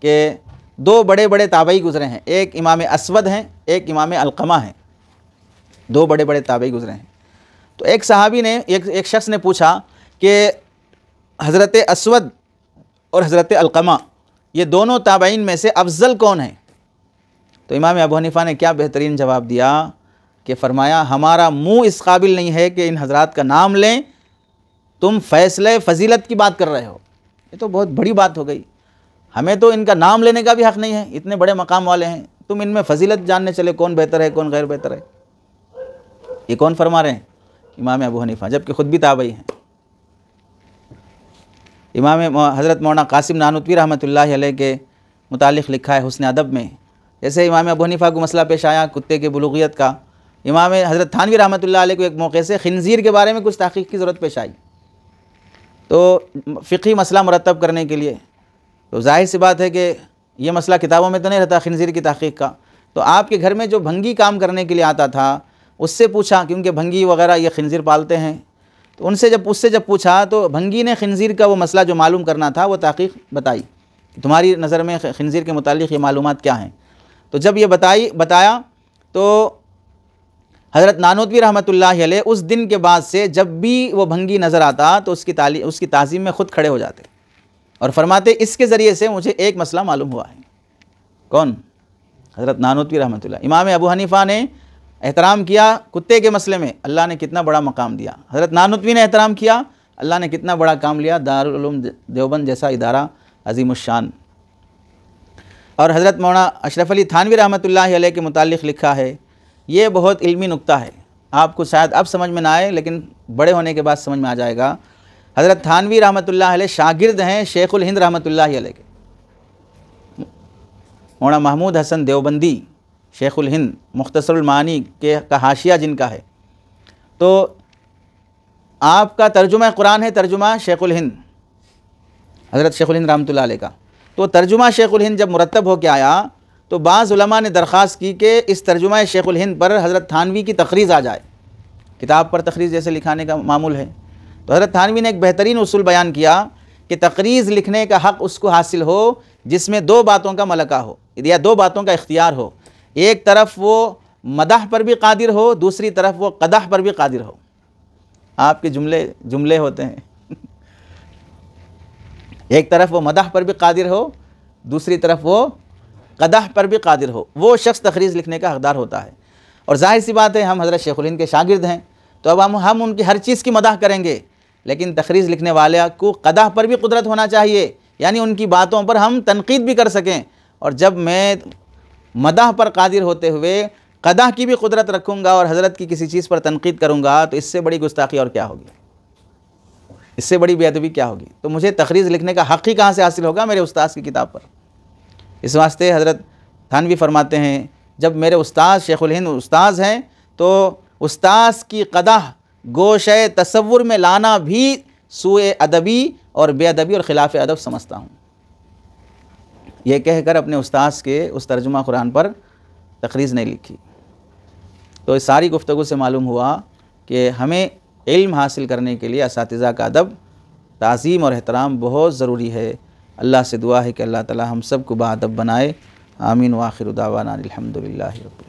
कि दो बड़े बड़े ताबई गुज़रे हैं, एक इमाम अस्वद हैं, एक इमाम अलक़मा हैं, दो बड़े बड़े ताबई गुज़रे हैं। तो एक सहाबी ने एक शख्स ने पूछा कि हज़रत अस्वद और हज़रत अलक़मा ये दोनों ताबईन में से अफजल कौन है? तो इमाम अबू हनीफ़ा ने क्या बेहतरीन जवाब दिया कि फ़रमाया, हमारा मुँह इस काबिल नहीं है कि इन हज़रात का नाम लें, तुम फ़ैसले फ़जीलत की बात कर रहे हो, ये तो बहुत बड़ी बात हो गई। हमें तो इनका नाम लेने का भी हक़ नहीं है, इतने बड़े मकाम वाले हैं, तुम इनमें फ़जीलत जानने चले कौन बेहतर है कौन गैर बेहतर है। ये कौन फरमा रहे हैं? इमाम अबू हनीफ़ा, जबकि ख़ुद भी ताबई हैं। इमाम हज़रत मौलाना कासिम नानूतवी रहमतुल्लाहि अलैह के मुतालिक़ लिखा है हुस्न अदब में, जैसे इमाम अबू हनीफ़ा को मसला पेश आया कुत्ते के बुलूगियत का, इमाम हज़रत थानवी रहमतुल्लाहि अलैह को एक मौके से खिंजीर के बारे में कुछ तहक़ीक़ की ज़रूरत पेश आई, तो फ़िक़ही मसला मुरतब करने के लिए, तो ज़ाहिर सी बात है कि ये मसला किताबों में तो नहीं रहता खिंजीर की तहक़ीक़ का। तो आपके घर में जो भंगी काम करने के लिए आता था उससे पूछा, क्योंकि भंगी वग़ैरह ये खिंजीर पालते हैं, तो उससे जब पूछा तो भंगी ने खिंजीर का वो मसला जो मालूम करना था वो तहक़ीक़ बताई कि तुम्हारी नज़र में खिंजीर के मुतालिक़ ये मालूमात क्या हैं। तो जब ये बताया तो हज़रत नानूतवी रहमतुल्लाहि अलैह उस दिन के बाद से जब भी वो भंगी नज़र आता तो उसकी ताज़ीम में ख़ुद खड़े हो जाते और फरमाते, इसके ज़रिए से मुझे एक मसला मालूम हुआ है। कौन? हज़रत नानूतवी रहमतुल्लाह। इमाम अबू हनीफ़ा ने एहतराम किया कुत्ते के मसले में, अल्लाह ने कितना बड़ा मकाम दिया। हज़रत नानूतवी ने एहतराम किया, अल्लाह ने कितना बड़ा काम लिया, दारुल उलूम देवबंद जैसा इदारा अज़ीमुश्शान। और हज़रत मौलाना अशरफ अली थानवी रहमतुल्लाहि अलैह के मुतालिक़ लिखा है, ये बहुत इल्मी नुक्ता है, आपको शायद अब समझ में ना आए लेकिन बड़े होने के बाद समझ में आ जाएगा। हज़रत थानवी रहमतुल्लाहि अलैह शागिर्द हैं शेखुल हिंद रहमतुल्लाहि अलैह के, मौलाना महमूद हसन देवबंदी शेखुल हिंद मुख्तसरुल मानी के का हाशिया जिनका है। तो आपका तर्जुमा कुरान है, तर्जुमा शेखुल हिंद हज़रत शेखुल हिंद रहमतुल्लाहि अलैह का। तो तर्जुमा शेखुल हिंद जब मुरतब होकर आया तो बाज़ उलमा ने दरख्वास्त की कि इस तर्जुमा शेखुल हिंद पर हज़रत थानवी की तखरीज़ आ जाए, किताब पर तखरीज़ जैसे लिखाने का मामूल है। तो हज़रत थानवी ने एक बेहतरीन उसूल बयान किया कि तकरीज़ लिखने का हक़ उसको हासिल हो जिसमें दो बातों का मलका हो या दो बातों का इख्तियार हो। एक तरफ वो मदाह पर भी कादिर हो, दूसरी तरफ वो कदाह पर भी कादिर हो। आपके जुमले होते हैं एक तरफ वो मदाह पर भी कादिर हो, दूसरी तरफ वो कदाह पर भी कादिर हो, वो शख्स तखरीज़ लिखने का हकदार होता है। और जाहिर सी बात है, हम हज़रत शेखुल हिंद के शागिर्द हैं, तो अब हम उनकी हर चीज़ की मदाह करेंगे, लेकिन तखरीज़ लिखने वाले को कदाह पर भी कुदरत होना चाहिए, यानी उनकी बातों पर हम तनकीद भी कर सकें। और जब मैं मदाह पर कादिर होते हुए कदाह की भी कुदरत रखूँगा और हज़रत की किसी चीज़ पर तनकीद करूँगा, तो इससे बड़ी गुस्ताखी और क्या होगी, इससे बड़ी बेअदबी क्या होगी। तो मुझे तखरीज़ लिखने का हक़ ही कहाँ से हासिल होगा, मेरे उस्ताद की किताब पर। इस वास्ते हज़रत थानवी फरमाते हैं, जब मेरे उस्ताद शेखुल हिंद उस्ताद हैं, तो उस्ताद की कदाह गोशे तसव्वुर में लाना भी सूए अदबी और बेअदबी और ख़िलाफ़ अदब समझता हूँ। ये कहकर अपने उस्ताद के उस तर्जुमा कुरान पर तखरीज़ नहीं लिखी। तो इस सारी गुफ्तगू से मालूम हुआ कि हमें इल्म हासिल करने के लिए असातिज़ा का अदब, ताज़ीम और एहतराम बहुत ज़रूरी है। अल्लाह से दुआ है कि अल्लाह ताला हम सब को बाअदब बनाए। आमीन व आखिर दावाना अल्हम्दुलिल्लाहि रब्बिल आलमीन।